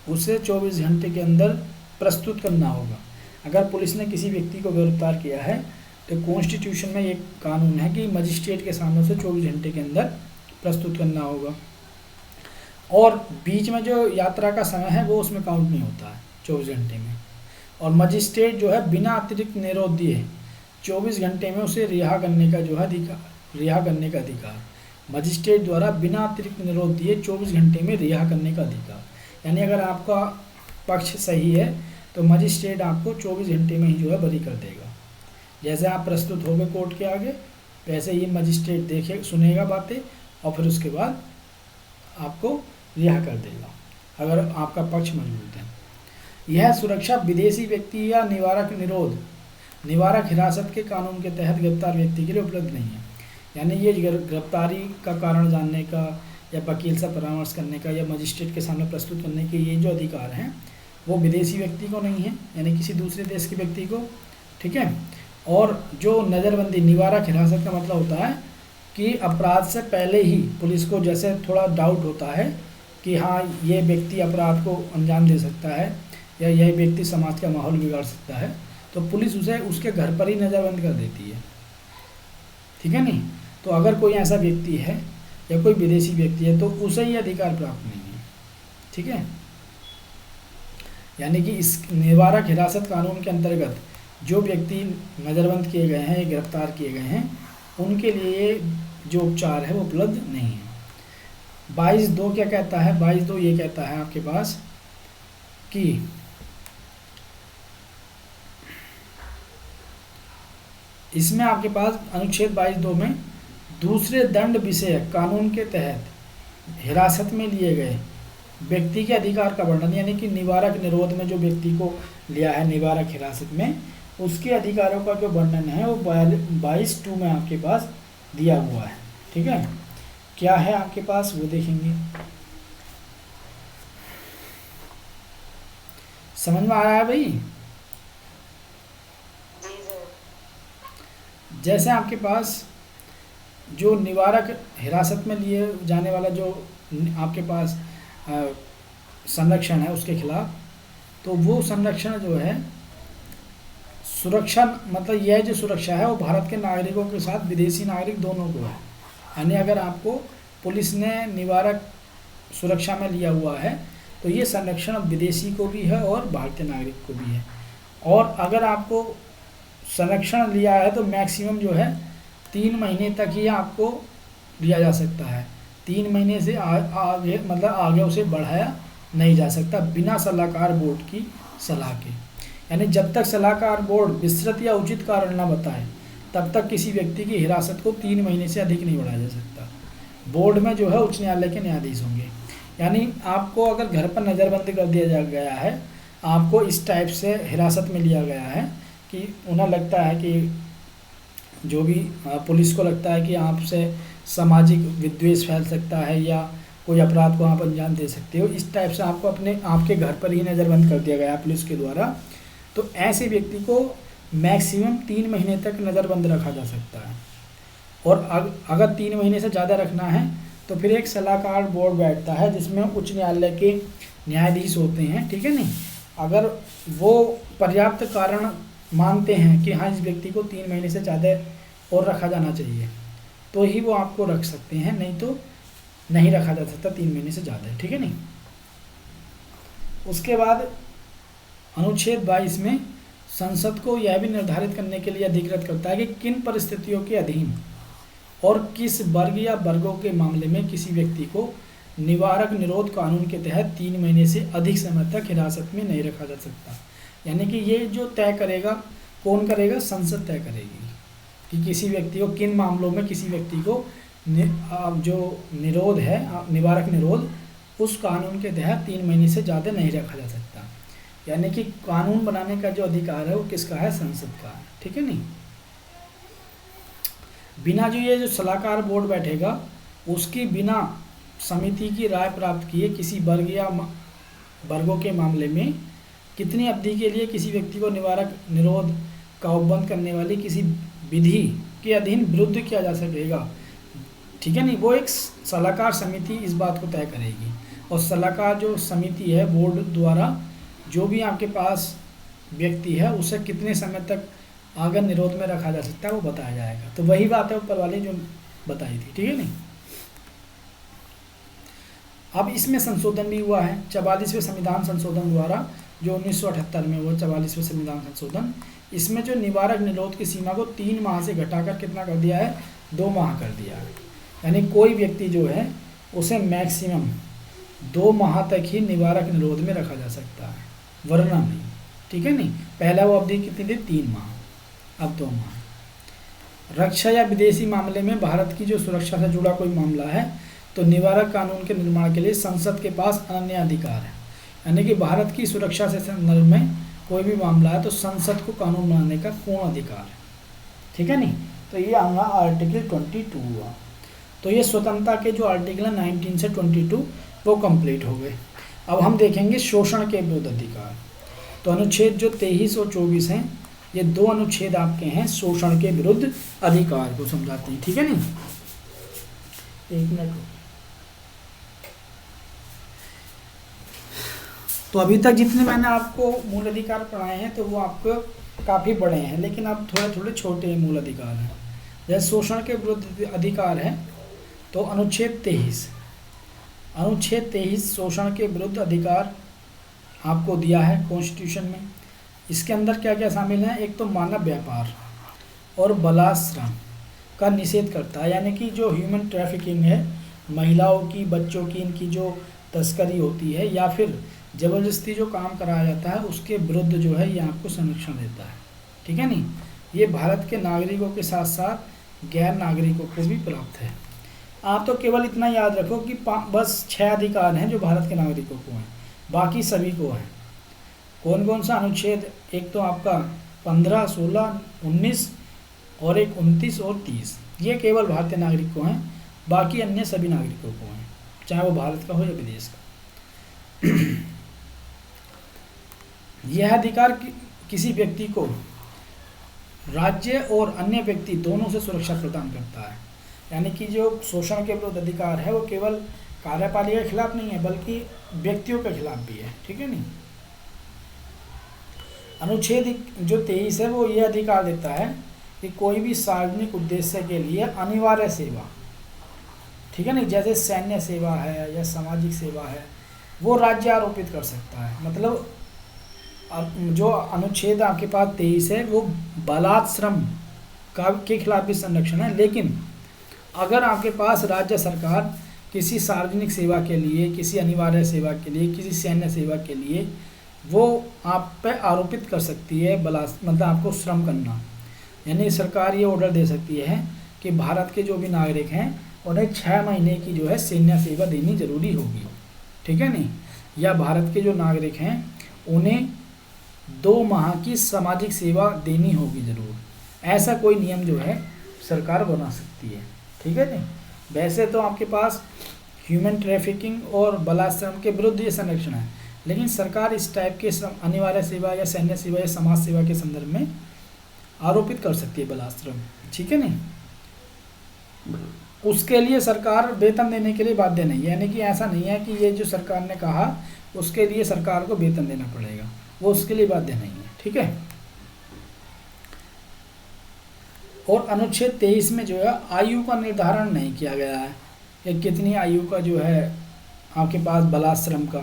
उसे 24 घंटे के अंदर प्रस्तुत करना होगा। अगर पुलिस ने किसी व्यक्ति को गिरफ्तार किया है तो कॉन्स्टिट्यूशन में एक कानून है कि मजिस्ट्रेट के सामने उसे 24 घंटे के अंदर प्रस्तुत करना होगा, और बीच में जो यात्रा का समय है वो उसमें काउंट नहीं होता है 24 घंटे में। और मजिस्ट्रेट जो है बिना अतिरिक्त निरोध दिए 24 घंटे में उसे रिहा करने का जो है अधिकार, मजिस्ट्रेट द्वारा बिना अतिरिक्त निरोध दिए 24 घंटे में रिहा करने का अधिकार। यानी अगर आपका पक्ष सही है तो मजिस्ट्रेट आपको 24 घंटे में ही जो है बरी कर देगा। जैसे आप प्रस्तुत हो गए कोर्ट के आगे, वैसे ही मजिस्ट्रेट देखे सुनेगा बातें और फिर उसके बाद आपको रिहा कर देगा अगर आपका पक्ष मजबूत है। यह सुरक्षा विदेशी व्यक्ति या निवारक हिरासत के कानून के तहत गिरफ्तार व्यक्ति के लिए उपलब्ध नहीं है। यानी ये गिरफ्तारी का कारण जानने का या वकील से परामर्श करने का या मजिस्ट्रेट के सामने प्रस्तुत करने के ये जो अधिकार हैं वो विदेशी व्यक्ति को नहीं है, यानी किसी दूसरे देश के व्यक्ति को, ठीक है। और जो नज़रबंदी, निवारक हिरासत का मतलब होता है कि अपराध से पहले ही पुलिस को जैसे थोड़ा डाउट होता है कि हाँ ये व्यक्ति अपराध को अंजाम दे सकता है या यह व्यक्ति समाज का माहौल बिगाड़ सकता है, तो पुलिस उसे उसके घर पर ही नज़रबंद कर देती है, ठीक है नहीं। तो अगर कोई ऐसा व्यक्ति है या कोई विदेशी व्यक्ति है तो उसे ये अधिकार प्राप्त नहीं है, ठीक है। यानी कि इस निवारक हिरासत कानून के अंतर्गत जो व्यक्ति नज़रबंद किए गए हैं या गिरफ्तार किए गए हैं उनके लिए जो उपचार है वो उपलब्ध नहीं है। 22(2) क्या कहता है? 22(2) ये कहता है आपके पास कि इसमें आपके पास अनुच्छेद 22(2) में दूसरे दंड विषयक कानून के तहत हिरासत में लिए गए व्यक्ति के अधिकार का वर्णन, यानी कि निवारक निरोध में जो व्यक्ति को लिया है निवारक हिरासत में, उसके अधिकारों का जो वर्णन है वो 22(2) में आपके पास दिया हुआ है। ठीक है, क्या है आपके पास वो देखेंगे। समझ में आ रहा है भाई? जैसे आपके पास जो निवारक हिरासत में लिए जाने वाला जो आपके पास संरक्षण है उसके खिलाफ, तो वो संरक्षण जो है सुरक्षा, मतलब यह जो सुरक्षा है वो भारत के नागरिकों के साथ विदेशी नागरिक दोनों को है। यानी अगर आपको पुलिस ने निवारक सुरक्षा में लिया हुआ है तो ये संरक्षण विदेशी को भी है और भारतीय नागरिक को भी है। और अगर आपको संरक्षण लिया है तो मैक्सिमम जो है 3 महीने तक ही आपको दिया जा सकता है। 3 महीने से आगे, मतलब आगे उसे बढ़ाया नहीं जा सकता बिना सलाहकार बोर्ड की सलाह के। यानी जब तक सलाहकार बोर्ड विस्तृत या उचित कारण न बताए तब तक किसी व्यक्ति की हिरासत को 3 महीने से अधिक नहीं बढ़ाया जा सकता। बोर्ड में जो है उच्च न्यायालय के न्यायाधीश होंगे। यानी आपको अगर घर पर नज़रबंद कर दिया गया है, आपको इस टाइप से हिरासत में लिया गया है कि उन्हें लगता है कि जो भी पुलिस को लगता है कि आपसे सामाजिक विद्वेष फैल सकता है या कोई अपराध को आप अंजाम दे सकते हो, इस टाइप से आपको आपके घर पर ही नज़रबंद कर दिया गया है पुलिस के द्वारा, तो ऐसे व्यक्ति को मैक्सिमम 3 महीने तक नज़रबंद रखा जा सकता है। और अगर 3 महीने से ज़्यादा रखना है तो फिर एक सलाहकार बोर्ड बैठता है जिसमें उच्च न्यायालय के न्यायाधीश होते हैं। ठीक है, नहीं अगर वो पर्याप्त कारण मानते हैं कि हाँ इस व्यक्ति को 3 महीने से ज़्यादा और रखा जाना चाहिए तो ही वो आपको रख सकते हैं, नहीं तो नहीं रखा जा सकता 3 महीने से ज़्यादा। ठीक है, नहीं। उसके बाद अनुच्छेद 22 में संसद को यह भी निर्धारित करने के लिए अधिकृत करता है कि किन परिस्थितियों के अधीन और किस वर्ग या वर्गों के मामले में किसी व्यक्ति को निवारक निरोध कानून के तहत 3 महीने से अधिक समय तक हिरासत में नहीं रखा जा सकता। यानी कि ये जो तय करेगा, कौन करेगा? संसद तय करेगी कि किसी व्यक्ति को किन मामलों में किसी व्यक्ति को जो निरोध है, निवारक निरोध, उस कानून के तहत 3 महीने से ज़्यादा नहीं रखा जा सकता। यानी कि कानून बनाने का जो अधिकार है वो किसका है? संसद का है। ठीक है, नहीं। बिना ये जो सलाहकार बोर्ड बैठेगा उसकी बिना समिति की राय प्राप्त किए किसी वर्ग या वर्गों के मामले में कितनी अवधि के लिए किसी व्यक्ति को निवारक निरोध का उपबंध करने वाली किसी विधि के अधीन विरुद्ध किया जा सकेगा। ठीक है, नहीं। वो एक सलाहकार समिति इस बात को तय करेगी और सलाहकार जो समिति है बोर्ड द्वारा जो भी आपके पास व्यक्ति है उसे कितने समय तक अगर निरोध में रखा जा सकता है वो बताया जाएगा। तो वही बात है ऊपर वाली जो बताई थी। ठीक है, नहीं। अब इसमें संशोधन भी हुआ है 44वें संविधान संशोधन द्वारा, जो 1978 में हुआ 44वें संविधान संशोधन। इसमें जो निवारक निरोध की सीमा को 3 माह से घटाकर कितना कर दिया है? 2 माह कर दिया है। यानी कोई व्यक्ति जो है उसे मैक्सिमम 2 माह तक ही निवारक निरोध में रखा जा सकता है, वरना नहीं। ठीक है, नहीं। पहला वो अवधि कितनी थी? 3 माह, अब 2 माह। रक्षा या विदेशी मामले में भारत की जो सुरक्षा से जुड़ा कोई मामला है तो निवारक कानून के निर्माण के लिए संसद के पास अन्य अधिकार है। यानी कि भारत की सुरक्षा से संदर्भ में कोई भी मामला है तो संसद को कानून बनाने का पूर्ण अधिकार है। ठीक है, नहीं। तो ये आऊँगा आर्टिकल 22 हुआ। तो ये स्वतंत्रता के जो आर्टिकल है 19 से 22 वो कंप्लीट हो गए। अब हम देखेंगे शोषण के विरुद्ध अधिकार। तो अनुच्छेद जो 23 और 24 हैं, ये 2 अनुच्छेद आपके हैं शोषण के विरुद्ध अधिकार को समझाते हैं। ठीक है, नहीं। 1 मिनट। तो अभी तक जितने मैंने आपको मूल अधिकार पढ़ाए हैं तो वो आपको काफ़ी बड़े हैं, लेकिन अब थोड़े थोड़े छोटे मूल अधिकार हैं। जैसे शोषण के विरुद्ध अधिकार है तो अनुच्छेद 23 शोषण के विरुद्ध अधिकार आपको दिया है कॉन्स्टिट्यूशन में। इसके अंदर क्या क्या शामिल है? एक तो मानव व्यापार और बलाश्रम का निषेध करता है। यानी कि जो ह्यूमन ट्रैफिकिंग है, महिलाओं की, बच्चों की, इनकी जो तस्करी होती है या फिर ज़बरदस्ती जो काम कराया जाता है, उसके विरुद्ध जो है ये आपको संरक्षण देता है। ठीक है नहीं, ये भारत के नागरिकों के साथ साथ गैर नागरिकों को भी प्राप्त है। आप तो केवल इतना याद रखो कि बस 6 अधिकार हैं जो भारत के नागरिकों को हैं, बाकी सभी को हैं। कौन कौन सा अनुच्छेद? एक तो आपका 15, 16, 19 और एक 29 और 30, ये केवल भारतीय नागरिक को हैं, बाकी अन्य सभी नागरिकों को हैं, चाहे वो भारत का हो या विदेश का। यह अधिकार किसी व्यक्ति को राज्य और अन्य व्यक्ति दोनों से सुरक्षा प्रदान करता है। यानी कि जो शोषण के विरुद्ध अधिकार है वो केवल कार्यपालिका के खिलाफ नहीं है, बल्कि व्यक्तियों के खिलाफ भी है। ठीक है नहीं। अनुच्छेद जो 23 है वो ये अधिकार देता है कि कोई भी सार्वजनिक उद्देश्य के लिए अनिवार्य सेवा, ठीक है नहीं, जैसे सैन्य सेवा है या सामाजिक सेवा है, वो राज्य आरोपित कर सकता है। मतलब जो अनुच्छेद आपके पास 23 है वो बलात्श्रम का के खिलाफ भी संरक्षण है। लेकिन अगर आपके पास राज्य सरकार किसी सार्वजनिक सेवा के लिए, किसी अनिवार्य सेवा के लिए, किसी सैन्य सेवा के लिए वो आप पे आरोपित कर सकती है मतलब आपको श्रम करना। यानी सरकार ये ऑर्डर दे सकती है कि भारत के जो भी नागरिक हैं उन्हें 6 महीने की जो है सैन्य सेवा देनी जरूरी होगी। ठीक है नहीं, या भारत के जो नागरिक हैं उन्हें 2 माह की सामाजिक सेवा देनी होगी जरूर। ऐसा कोई नियम जो है सरकार बना सकती है। ठीक है नहीं। वैसे तो आपके पास ह्यूमन ट्रैफिकिंग और बलात्श्रम के विरुद्ध ये संरक्षण है, लेकिन सरकार इस टाइप के अनिवार्य सेवा या सैन्य सेवा या समाज सेवा के संदर्भ में आरोपित कर सकती है बलात्श्रम। ठीक है नहीं। उसके लिए सरकार वेतन देने के लिए बाध्य नहीं है। यानी कि ऐसा नहीं है कि ये जो सरकार ने कहा उसके लिए सरकार को वेतन देना पड़ेगा, वो उसके लिए बाध्य नहीं है। ठीक है। और अनुच्छेद 23 में जो है आयु का निर्धारण नहीं किया गया है कि कितनी आयु का जो है आपके पास बलात्श्रम का,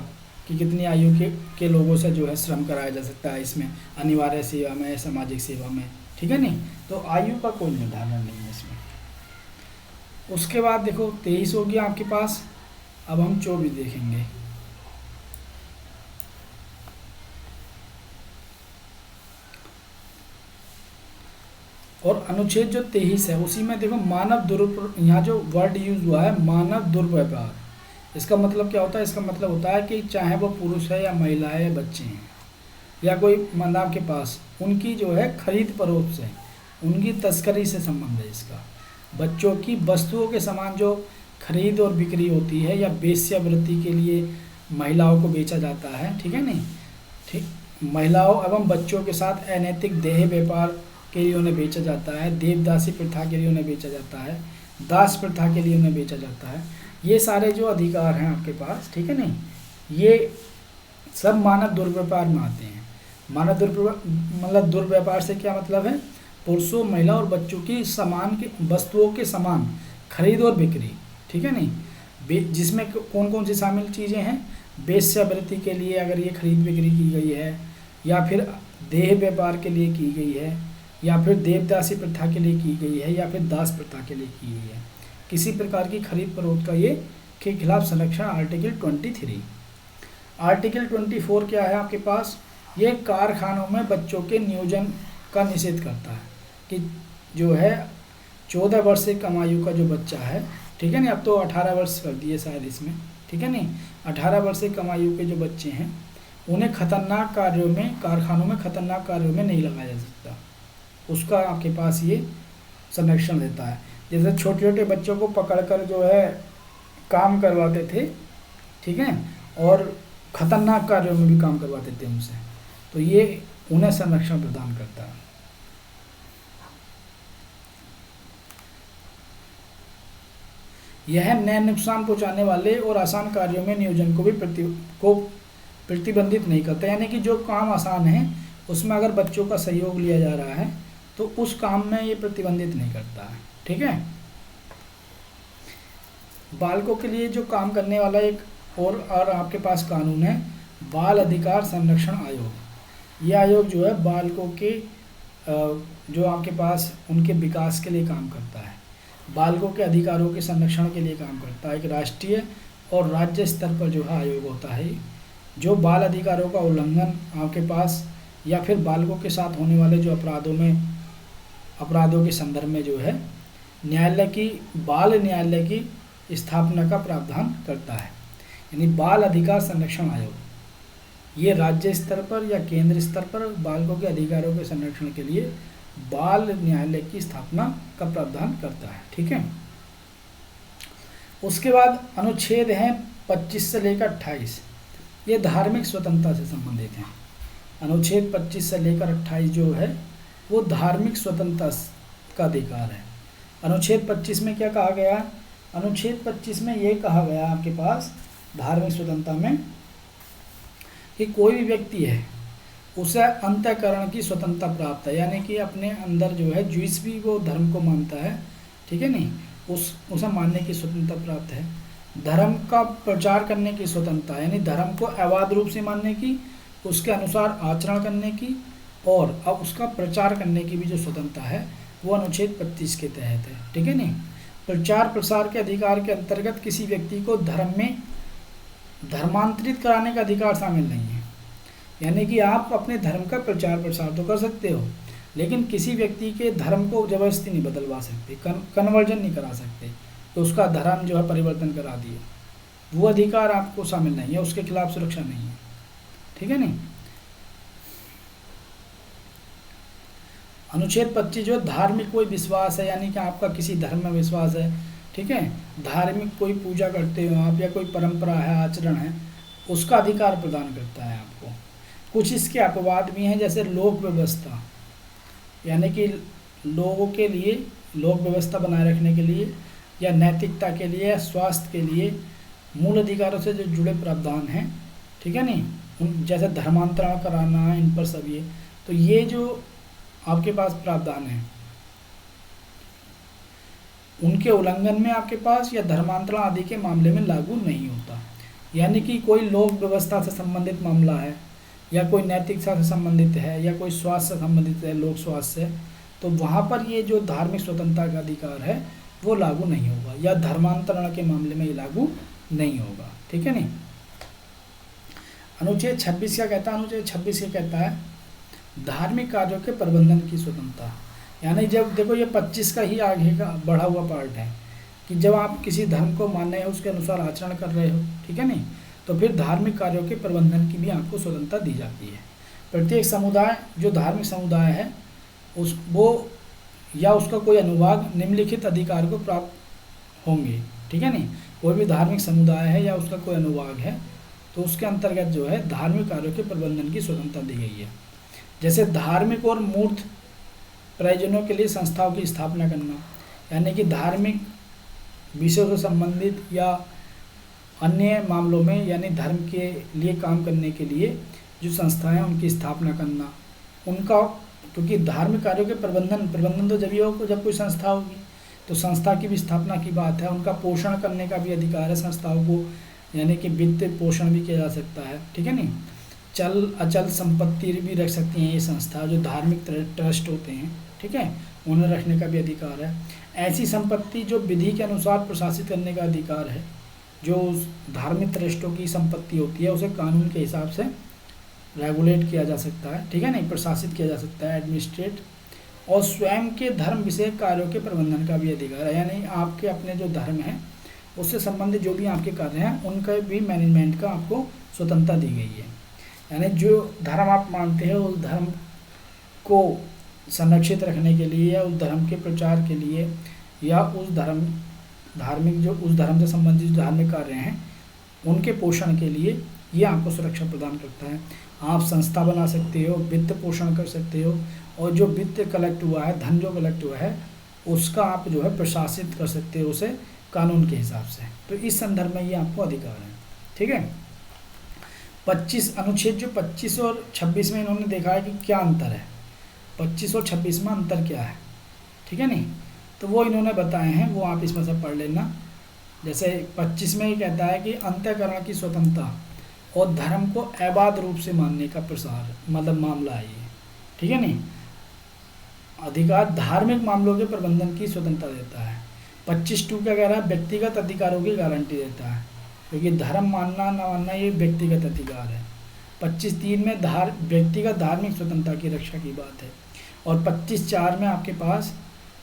कि कितनी आयु के लोगों से जो है श्रम कराया जा सकता है इसमें, अनिवार्य सेवा में, सामाजिक सेवा में। ठीक है नहीं, तो आयु का कोई निर्धारण नहीं है इसमें। उसके बाद देखो 23 हो गया आपके पास, अब हम 24 देखेंगे। और अनुच्छेद जो 23 है उसी में देखो मानव यहाँ जो वर्ड यूज हुआ है मानव दुर्व्यवहार, इसका मतलब क्या होता है? इसका मतलब होता है कि चाहे वो पुरुष है या महिला है या बच्चे हैं या कोई मानव के पास, उनकी जो है खरीद फरोख्त से, उनकी तस्करी से संबंध है इसका। बच्चों की वस्तुओं के समान जो खरीद और बिक्री होती है या वेश्यावृत्ति के लिए महिलाओं को बेचा जाता है। ठीक है नहीं, ठीक, महिलाओं एवं बच्चों के साथ अनैतिक देह व्यापार के लिए उन्हें बेचा जाता है, देवदासी प्रथा के लिए उन्हें बेचा जाता है, दास प्रथा के लिए उन्हें बेचा जाता है। ये सारे जो अधिकार हैं आपके पास, ठीक है नहीं, ये सब मानव दुर्व्यापार में आते हैं। मानव मतलब दुर्व्यापार से क्या मतलब है? पुरुषों, महिला और बच्चों की समान की वस्तुओं के समान खरीद और बिक्री। ठीक है नहीं, जिसमें कौन कौन सी शामिल चीज़ें हैं? वेश्यावृत्ति के लिए अगर ये खरीद बिक्री की गई है, या फिर देह व्यापार के लिए की गई है, या फिर देवदासी प्रथा के लिए की गई है, या फिर दास प्रथा के लिए की गई है, किसी प्रकार की खरीद फरोख्त का ये के खिलाफ संरक्षण आर्टिकल 23। आर्टिकल 24 क्या है आपके पास? ये कारखानों में बच्चों के नियोजन का निषेध करता है कि जो है 14 वर्ष से कम आयु का जो बच्चा है, ठीक है नहीं, अब तो 18 वर्ष कर दिए शायद इसमें, ठीक है नहीं, 18 वर्ष से कम आयु के जो बच्चे हैं उन्हें खतरनाक कार्यों में, कारखानों में खतरनाक कार्यों में नहीं लगाया जा सकता। उसका आपके पास ये संरक्षण देता है। जैसे छोटे छोटे बच्चों को पकड़कर जो है काम करवाते थे, ठीक है, और खतरनाक कार्यों में भी काम करवाते थे उनसे, तो ये उन्हें संरक्षण प्रदान करता है। यह नए नुकसान पहुंचाने वाले और आसान कार्यों में नियोजन को भी प्रतिबंधित नहीं करता। यानी कि जो काम आसान है उसमें अगर बच्चों का सहयोग लिया जा रहा है तो उस काम में ये प्रतिबंधित नहीं करता है। ठीक है। बालकों के लिए जो काम करने वाला एक और आपके पास कानून है, बाल अधिकार संरक्षण आयोग। यह आयोग जो है बालकों के जो आपके पास उनके विकास के लिए काम करता है। बालकों के अधिकारों के संरक्षण के लिए काम करता है। एक राष्ट्रीय और राज्य स्तर पर जो है आयोग होता है, जो बाल अधिकारों का उल्लंघन आपके पास या फिर बालकों के साथ होने वाले जो अपराधों के संदर्भ में जो है बाल न्यायालय की स्थापना का प्रावधान करता है। यानी बाल अधिकार संरक्षण आयोग ये राज्य स्तर पर या केंद्र स्तर पर बालकों के अधिकारों के संरक्षण के लिए बाल न्यायालय की स्थापना का प्रावधान करता है। ठीक है। उसके बाद अनुच्छेद हैं 25 से लेकर 28, ये धार्मिक स्वतंत्रता से संबंधित हैं। अनुच्छेद 25 से लेकर 28 जो है वो धार्मिक स्वतंत्रता का अधिकार है। अनुच्छेद 25 में क्या कहा गया? अनुच्छेद 25 में ये कहा गया आपके पास धार्मिक स्वतंत्रता में कि कोई भी व्यक्ति है उसे अंतःकरण की स्वतंत्रता प्राप्त है, यानी कि अपने अंदर जो है जिस भी वो धर्म को मानता है, ठीक है नहीं, उसे मानने की स्वतंत्रता प्राप्त है। धर्म का प्रचार करने की स्वतंत्रता, यानी धर्म को अवैध रूप से मानने की, उसके अनुसार आचरण करने की और अब उसका प्रचार करने की भी जो स्वतंत्रता है वो अनुच्छेद 25 के तहत है। ठीक है नहीं। प्रचार प्रसार के अधिकार के अंतर्गत किसी व्यक्ति को धर्म में धर्मांतरित कराने का अधिकार शामिल नहीं है। यानी कि आप अपने धर्म का प्रचार प्रसार तो कर सकते हो, लेकिन किसी व्यक्ति के धर्म को जबरदस्ती नहीं बदलवा सकते, कन्वर्जन नहीं करा सकते, तो उसका धर्म जो है परिवर्तन करा दिए, वो अधिकार आपको शामिल नहीं है, उसके खिलाफ सुरक्षा नहीं है। ठीक है नहीं। अनुच्छेद 25 जो धार्मिक कोई विश्वास है, यानी कि आपका किसी धर्म में विश्वास है, ठीक है, धार्मिक कोई पूजा करते हो आप या कोई परंपरा है, आचरण है, उसका अधिकार प्रदान करता है आपको। कुछ इसके अपवाद भी हैं, जैसे लोक व्यवस्था, यानी कि लोगों के लिए लोक व्यवस्था बनाए रखने के लिए या नैतिकता के लिए या स्वास्थ्य के लिए मूल अधिकारों से जो जुड़े प्रावधान हैं, ठीक है नहीं, जैसे धर्मांतरण कराना, इन पर सब तो ये जो आपके पास प्रावधान है उनके उल्लंघन में आपके पास या धर्मांतरण आदि के मामले में लागू नहीं होता। यानी कि कोई लोक व्यवस्था से संबंधित मामला है या कोई नैतिकता से संबंधित है या कोई स्वास्थ्य से संबंधित है, लोक स्वास्थ्य से, तो वहाँ पर ये जो धार्मिक स्वतंत्रता का अधिकार है वो लागू नहीं होगा, या धर्मांतरण के मामले में ये लागू नहीं होगा। ठीक है नहीं। अनुच्छेद 26 क्या कहता है? अनुच्छेद 26 क्या कहता है? धार्मिक कार्यों के प्रबंधन की स्वतंत्रता। यानी जब देखो ये 25 का ही आगे का बढ़ा हुआ पार्ट है कि जब आप किसी धर्म को मान रहे हो, उसके अनुसार आचरण कर रहे हो, ठीक है नहीं, तो फिर धार्मिक कार्यों के प्रबंधन की भी आपको स्वतंत्रता दी जाती है। प्रत्येक समुदाय जो धार्मिक समुदाय है वो या उसका कोई अनुभाग निम्नलिखित अधिकार को प्राप्त होंगे। ठीक है नहीं। कोई भी धार्मिक समुदाय है या उसका कोई अनुभाग है तो उसके अंतर्गत जो है धार्मिक कार्यों के प्रबंधन की स्वतंत्रता दी गई है। जैसे धार्मिक और मूर्त प्रयोजनों के लिए संस्थाओं की स्थापना करना, यानी कि धार्मिक विषयों से संबंधित या अन्य मामलों में, यानी धर्म के लिए काम करने के लिए जो संस्थाएं हैं उनकी स्थापना करना, उनका, क्योंकि धार्मिक कार्यों के प्रबंधन तो जब ही हो जब कोई संस्था होगी, तो संस्था की भी स्थापना की बात है। उनका पोषण करने का भी अधिकार है संस्थाओं को, यानी कि वित्त पोषण भी किया जा सकता है। ठीक है नहीं। चल अचल संपत्ति भी रख सकती हैं ये संस्था, जो धार्मिक ट्रस्ट होते हैं, ठीक है, उन्हें रखने का भी अधिकार है। ऐसी संपत्ति जो विधि के अनुसार प्रशासित करने का अधिकार है, जो उस धार्मिक ट्रस्टों की संपत्ति होती है उसे कानून के हिसाब से रेगुलेट किया जा सकता है, ठीक है नहीं, प्रशासित किया जा सकता है, एडमिनिस्ट्रेट। और स्वयं के धर्म विषयक कार्यों के प्रबंधन का भी अधिकार है, यानी आपके अपने जो धर्म है उससे संबंधित जो भी आपके कार्य हैं उनका भी मैनेजमेंट का आपको स्वतंत्रता दी गई है। यानी जो धर्म आप मानते हैं उस धर्म को संरक्षित रखने के लिए या उस धर्म के प्रचार के लिए या उस धर्म से संबंधित जो धार्मिक कार्य हैं उनके पोषण के लिए ये आपको सुरक्षा प्रदान करता है। आप संस्था बना सकते हो, वित्त पोषण कर सकते हो, और जो वित्त कलेक्ट हुआ है, धन जो कलेक्ट हुआ है, उसका आप जो है प्रशासित कर सकते हो उसे कानून के हिसाब से। तो इस संदर्भ में ये आपको अधिकार है। ठीक है। 25 अनुच्छेद जो 25 और 26 में इन्होंने देखा है कि क्या अंतर है, 25 और 26 में अंतर क्या है, ठीक है नहीं, तो वो इन्होंने बताए हैं, वो आप इसमें से पढ़ लेना। जैसे 25 में ये कहता है कि अंतःकरण की स्वतंत्रता और धर्म को अबाध रूप से मानने का प्रसार, मतलब मामला है ये, ठीक है नहीं। अधिकार धार्मिक मामलों के प्रबंधन की स्वतंत्रता देता है। 25(2) क्या कह रहा है, व्यक्तिगत अधिकारों की गारंटी देता है, क्योंकि धर्म मानना ना मानना ये व्यक्तिगत अधिकार है। 25(3) में व्यक्तिगत धार्मिक स्वतंत्रता की रक्षा की बात है। और 25(4) में आपके पास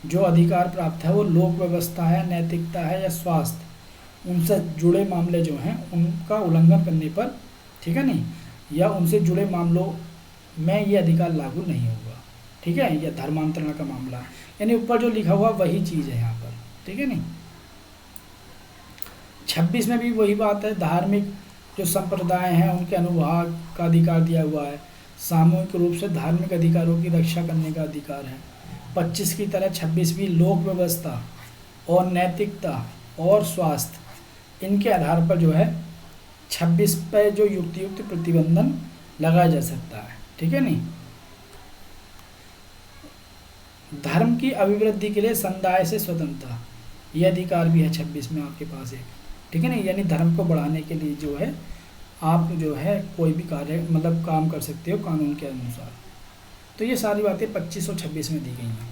जो अधिकार प्राप्त है वो लोक व्यवस्था है, नैतिकता है या स्वास्थ्य, उनसे जुड़े मामले जो हैं उनका उल्लंघन करने पर, ठीक है नहीं, या उनसे जुड़े मामलों में ये अधिकार लागू नहीं होगा, ठीक है, या धर्मांतरण का मामला, यानी ऊपर जो लिखा हुआ वही चीज़ है यहाँ पर, ठीक है नहीं। 26 में भी वही बात है, धार्मिक जो संप्रदाय हैं उनके अनुभाग का अधिकार दिया हुआ है, सामूहिक रूप से धार्मिक अधिकारों की रक्षा करने का अधिकार है। 25 की तरह 26 भी लोक व्यवस्था और नैतिकता और स्वास्थ्य, इनके आधार पर जो है 26 पे जो युक्तियुक्त प्रतिबंधन लगाया जा सकता है, ठीक है नहीं। धर्म की अभिवृद्धि के लिए समुदाय से स्वतंत्रता, ये अधिकार भी है 26 में आपके पास एक, ठीक है नहीं, यानी धर्म को बढ़ाने के लिए जो है आप जो है कोई भी कार्य मतलब काम कर सकते हो कानून के अनुसार। तो ये सारी बातें 25 और 26 में दी गई हैं।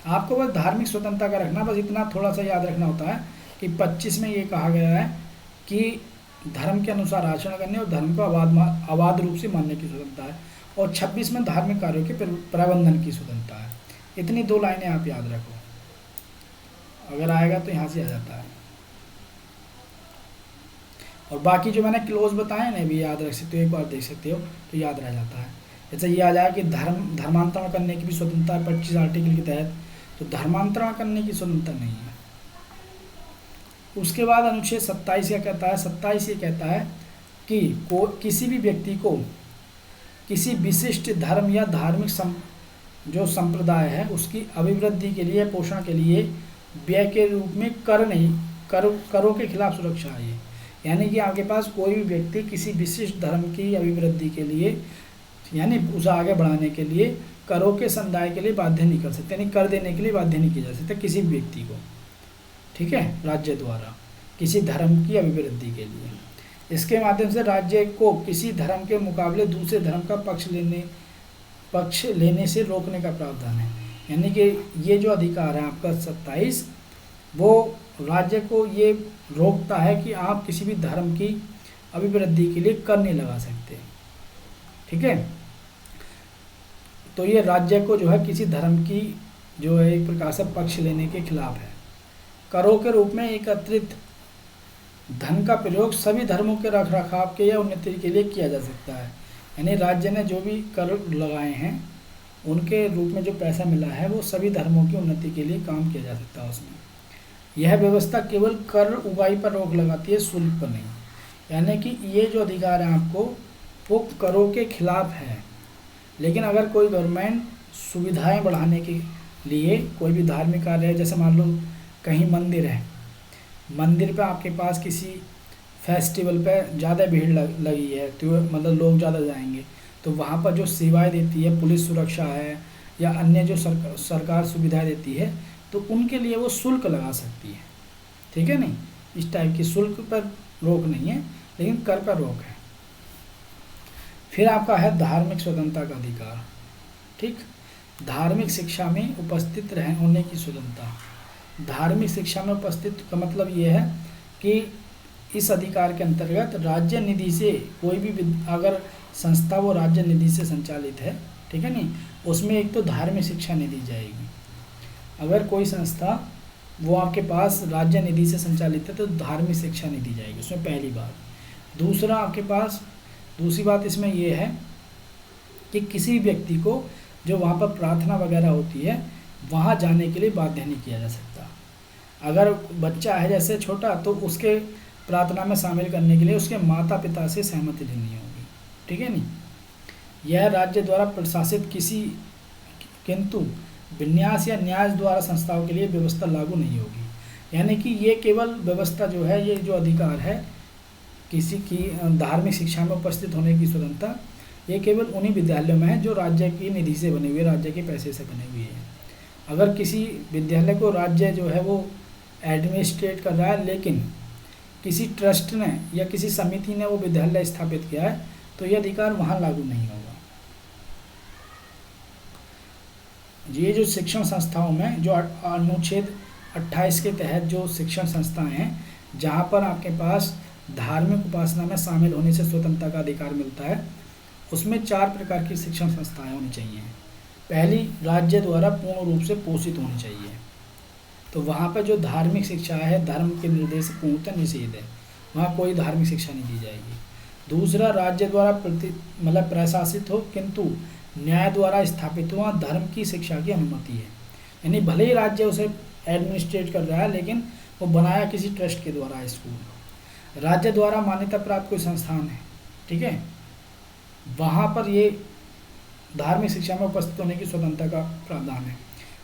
आपको बस धार्मिक स्वतंत्रता का रखना, बस इतना थोड़ा सा याद रखना होता है कि 25 में ये कहा गया है कि धर्म के अनुसार आचरण करने और धर्म को अबाध रूप से मानने की स्वतंत्रता है, और 26 में धार्मिक कार्यों के प्रबंधन की स्वतंत्रता है। इतनी 2 लाइनें आप याद रखो, अगर आएगा तो यहाँ से आ जाता है। और बाकी जो मैंने क्लोज बताए ना भी याद रख सकते हो, एक बार देख सकते हो तो याद रह जाता है। जैसे ये आ जाए कि धर्मांतरण करने की भी स्वतंत्रता है 25 आर्टिकल के तहत, तो धर्मांतरण करने की स्वतंत्रता नहीं है। उसके बाद अनुच्छेद 27 क्या कहता है, 27 ये कहता है कि किसी भी व्यक्ति को किसी विशिष्ट धर्म या धार्मिक जो संप्रदाय है उसकी अभिवृद्धि के लिए, पोषण के लिए व्यय के रूप में करों के खिलाफ सुरक्षा है ये। यानी कि आपके पास कोई भी व्यक्ति किसी विशिष्ट धर्म की अभिवृद्धि के लिए, यानी उसे आगे बढ़ाने के लिए करों के समुदाय के लिए बाध्य नहीं कर सकते, यानी कर देने के लिए बाध्य नहीं किया जा सकता किसी भी व्यक्ति को, ठीक है, राज्य द्वारा किसी धर्म की अभिवृद्धि के लिए। इसके माध्यम से राज्य को किसी धर्म के मुकाबले दूसरे धर्म का पक्ष लेने से रोकने का प्रावधान है। यानी कि ये जो अधिकार है आपका 27, वो राज्य को ये रोकता है कि आप किसी भी धर्म की अभिवृद्धि के लिए कर नहीं लगा सकते, ठीक है। तो ये राज्य को जो है किसी धर्म की जो है एक प्रकार से पक्ष लेने के खिलाफ है। करों के रूप में एकत्रित धन का प्रयोग सभी धर्मों के रखरखाव के या उन्नति के लिए किया जा सकता है। यानी राज्य ने जो भी कर लगाए हैं उनके रूप में जो पैसा मिला है वो सभी धर्मों की उन्नति के लिए काम किया जा सकता है उसमें। यह व्यवस्था केवल कर उगाही पर रोक लगाती है, शुल्क पर नहीं। यानी कि ये जो अधिकार है आपको वो करों के खिलाफ है, लेकिन अगर कोई गवर्नमेंट सुविधाएं बढ़ाने के लिए कोई भी धार्मिक कार्य है, जैसे मान लो कहीं मंदिर है, मंदिर पे आपके पास किसी फेस्टिवल पे ज़्यादा भीड़ लगी है, तो मतलब लोग ज़्यादा जाएंगे, तो वहाँ पर जो सेवाएं देती है, पुलिस सुरक्षा है या अन्य जो सरकार सुविधाएं देती है, तो उनके लिए वो शुल्क लगा सकती है, ठीक है नहीं। इस टाइप की शुल्क पर रोक नहीं है, लेकिन कर पर रोक है। फिर आपका है धार्मिक स्वतंत्रता का अधिकार, ठीक। धार्मिक शिक्षा में उपस्थित होने की स्वतंत्रता। धार्मिक शिक्षा में उपस्थित का मतलब ये है कि इस अधिकार के अंतर्गत राज्य निधि से कोई भी अगर संस्था वो राज्य निधि से संचालित है, ठीक है नहीं, उसमें एक तो धार्मिक शिक्षा निधि जाएगी। अगर कोई संस्था वो आपके पास राज्य निधि से संचालित है तो धार्मिक शिक्षा निधि जाएगी, उसमें पहली बात। दूसरा आपके पास दूसरी बात इसमें ये है कि किसी व्यक्ति को जो वहाँ पर प्रार्थना वगैरह होती है वहाँ जाने के लिए बाध्य नहीं किया जा सकता। अगर बच्चा है जैसे छोटा, तो उसके प्रार्थना में शामिल करने के लिए उसके माता पिता से सहमति लेनी होगी, ठीक है नहीं। यह राज्य द्वारा प्रशासित किंतु विन्यास या न्यास द्वारा संस्थाओं के लिए व्यवस्था लागू नहीं होगी। यानी कि ये केवल व्यवस्था जो है, ये जो अधिकार है किसी की धार्मिक शिक्षा में उपस्थित होने की स्वतंत्रता, ये केवल उन्हीं विद्यालयों में है जो राज्य की निधि से बने हुए, राज्य के पैसे से बने हुए हैं। अगर किसी विद्यालय को राज्य जो है वो एडमिनिस्ट्रेट कर रहा है, लेकिन किसी ट्रस्ट ने या किसी समिति ने वो विद्यालय स्थापित किया है, तो ये अधिकार वहाँ लागू नहीं होगा। ये जो शिक्षण संस्थाओं में जो अनुच्छेद 28 के तहत जो शिक्षण संस्थाएं हैं जहाँ पर आपके पास धार्मिक उपासना में शामिल होने से स्वतंत्रता का अधिकार मिलता है, उसमें 4 प्रकार की शिक्षण संस्थाएं होनी चाहिए। पहली, राज्य द्वारा पूर्ण रूप से पोषित होनी चाहिए, तो वहाँ पर जो धार्मिक शिक्षा है, धर्म के निर्देश पूर्णतः निषेध है, वहाँ कोई धार्मिक शिक्षा नहीं दी जाएगी। दूसरा, राज्य द्वारा प्रशासित हो किंतु न्याय द्वारा स्थापित हो, धर्म की शिक्षा की अनुमति है, यानी भले ही राज्य उसे एडमिनिस्ट्रेट कर रहा है लेकिन वो बनाया किसी ट्रस्ट के द्वारा स्कूल। राज्य द्वारा मान्यता प्राप्त कोई संस्थान है, ठीक है, वहाँ पर ये धार्मिक शिक्षा में उपस्थित होने की स्वतंत्रता का प्रावधान है।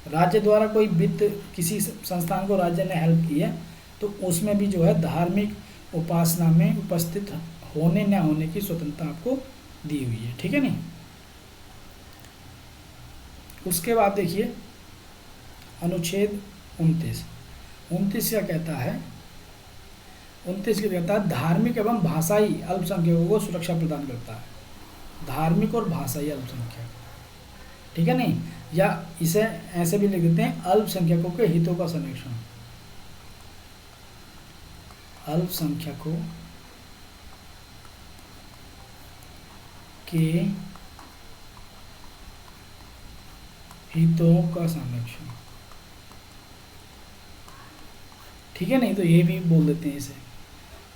राज्य द्वारा कोई वित्त किसी संस्थान को राज्य ने हेल्प की है तो उसमें भी जो है धार्मिक उपासना में उपस्थित होने न होने की स्वतंत्रता आपको दी हुई है, ठीक है नहीं। उसके बाद देखिए अनुच्छेद 29 क्या कहता है। 29 क्या कहता है, धार्मिक एवं भाषाई अल्पसंख्यकों को सुरक्षा प्रदान करता है। धार्मिक और भाषाई अल्पसंख्यक, ठीक है नहीं, या इसे ऐसे भी लिख देते हैं अल्पसंख्यकों के हितों का संरक्षण। अल्पसंख्यकों के हितों का संरक्षण, ठीक है नहीं, तो ये भी बोल देते हैं इसे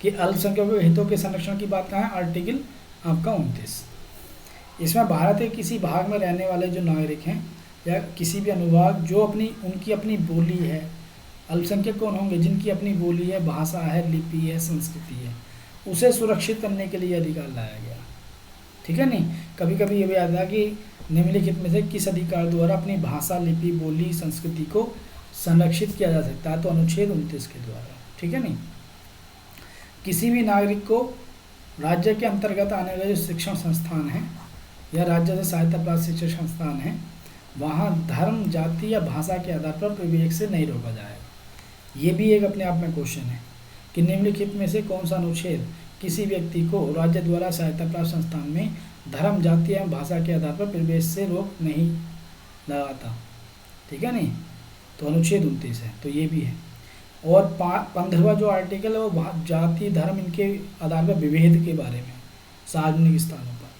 कि अल्पसंख्यकों के हितों के संरक्षण की बात कहाँ है, आर्टिकल आपका 29। इसमें भारत के किसी भाग में रहने वाले जो नागरिक हैं या किसी भी अनुभाग जो उनकी अपनी बोली है, अल्पसंख्यक कौन होंगे, जिनकी अपनी बोली है, भाषा है, लिपि है, संस्कृति है, उसे सुरक्षित करने के लिए अधिकार लाया गया, ठीक है नहीं। कभी कभी ये भी आता है कि निम्नलिखित में से किस अधिकार द्वारा अपनी भाषा, लिपि, बोली, संस्कृति को संरक्षित किया जा सकता है, तो अनुच्छेद 29 के द्वारा, ठीक है नहीं। किसी भी नागरिक को राज्य के अंतर्गत आने वाले जो शिक्षण संस्थान हैं या राज्य से सहायता प्राप्त शिक्षण संस्थान हैं वहाँ धर्म, जाति या भाषा के आधार पर प्रवेश से नहीं रोका जाएगा। ये भी एक अपने आप में क्वेश्चन है कि निम्नलिखित में से कौन सा अनुच्छेद किसी व्यक्ति को राज्य द्वारा सहायता प्राप्त संस्थान में धर्म, जाति या भाषा के आधार पर प्रवेश से रोक नहीं लगाता, ठीक है नहीं, तो अनुच्छेद 29 है, तो ये भी है। और 15वां जो आर्टिकल है वो जाति, धर्म इनके आधार पर विभेद के बारे में सार्वजनिक स्थानों पर,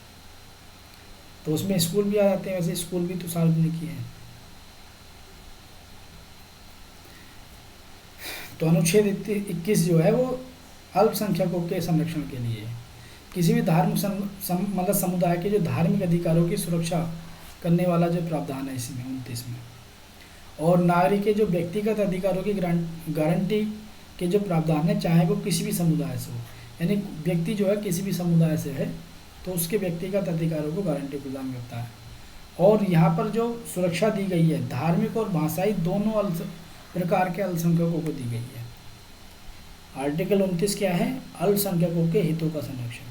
तो उसमें स्कूल भी आ जाते हैं, वैसे स्कूल भी तो सार्वजनिक ही है। तो अनुच्छेद 21 जो है वो अल्पसंख्यकों के संरक्षण के लिए, किसी भी धार्मिक समुदाय के जो धार्मिक अधिकारों की सुरक्षा करने वाला जो प्रावधान है इसमें 29 में, और नागरिक के जो व्यक्तिगत अधिकारों की गारंटी के जो प्रावधान है, चाहे वो किसी भी समुदाय से हो, यानी व्यक्ति जो है किसी भी समुदाय से है तो उसके व्यक्तिगत अधिकारों को गारंटी प्रदान करता है। और यहाँ पर जो सुरक्षा दी गई है धार्मिक और भाषाई दोनों प्रकार के अल्पसंख्यकों को दी गई है। आर्टिकल 29 क्या है, अल्पसंख्यकों के हितों का संरक्षण,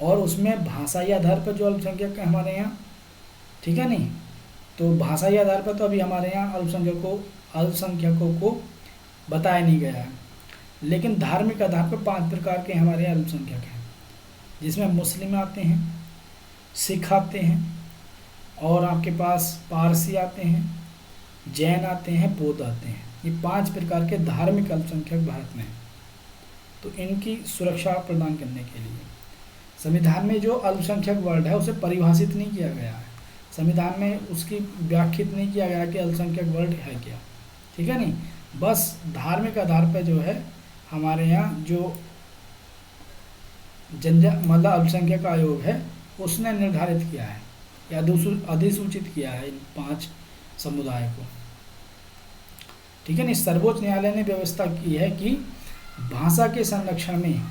और उसमें भाषाई आधार पर जो अल्पसंख्यक है हमारे यहाँ, ठीक है नहीं, तो भाषाई आधार पर तो अभी हमारे यहाँ अल्पसंख्यकों को बताया नहीं गया है, लेकिन धार्मिक आधार पर 5 प्रकार के हमारे यहाँ अल्पसंख्यक हैं, जिसमें मुस्लिम आते हैं, सिख आते हैं, और आपके पास पारसी आते हैं, जैन आते हैं, बौद्ध आते हैं। ये 5 प्रकार के धार्मिक अल्पसंख्यक भारत में हैं। तो इनकी सुरक्षा प्रदान करने के लिए संविधान में जो अल्पसंख्यक वर्ड है उसे परिभाषित नहीं किया गया है, संविधान में उसकी व्याख्यात नहीं किया गया कि अल्पसंख्यक वर्ड है क्या, ठीक है नहीं, बस धार्मिक आधार पर जो है हमारे यहाँ जो अल्पसंख्यक आयोग है उसने निर्धारित किया है या अधिसूचित किया है इन 5 समुदाय को, ठीक है नहीं। सर्वोच्च न्यायालय ने व्यवस्था की है कि भाषा के संरक्षण में,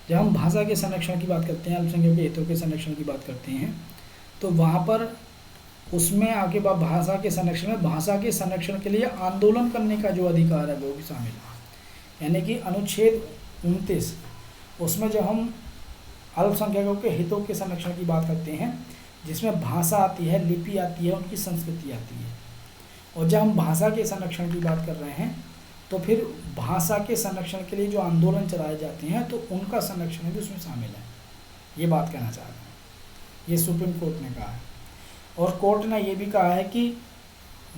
जब हम भाषा के संरक्षण की बात करते हैं, अल्पसंख्यक के हितों के संरक्षण की बात करते हैं, तो वहाँ पर उसमें आगे बाद भाषा के संरक्षण में भाषा के संरक्षण के लिए आंदोलन करने का जो अधिकार है वो भी शामिल है। यानी कि अनुच्छेद 29 उसमें जब हम अल्पसंख्यकों के हितों के संरक्षण की बात करते हैं, जिसमें भाषा आती है, लिपि आती है, उनकी संस्कृति आती है, और जब हम भाषा के संरक्षण की बात कर रहे हैं तो फिर भाषा के संरक्षण के लिए जो आंदोलन चलाए जाते हैं तो उनका संरक्षण भी उसमें शामिल है, ये बात कहना चाह रहे हैं। ये सुप्रीम कोर्ट ने कहा है, और कोर्ट ने ये भी कहा है कि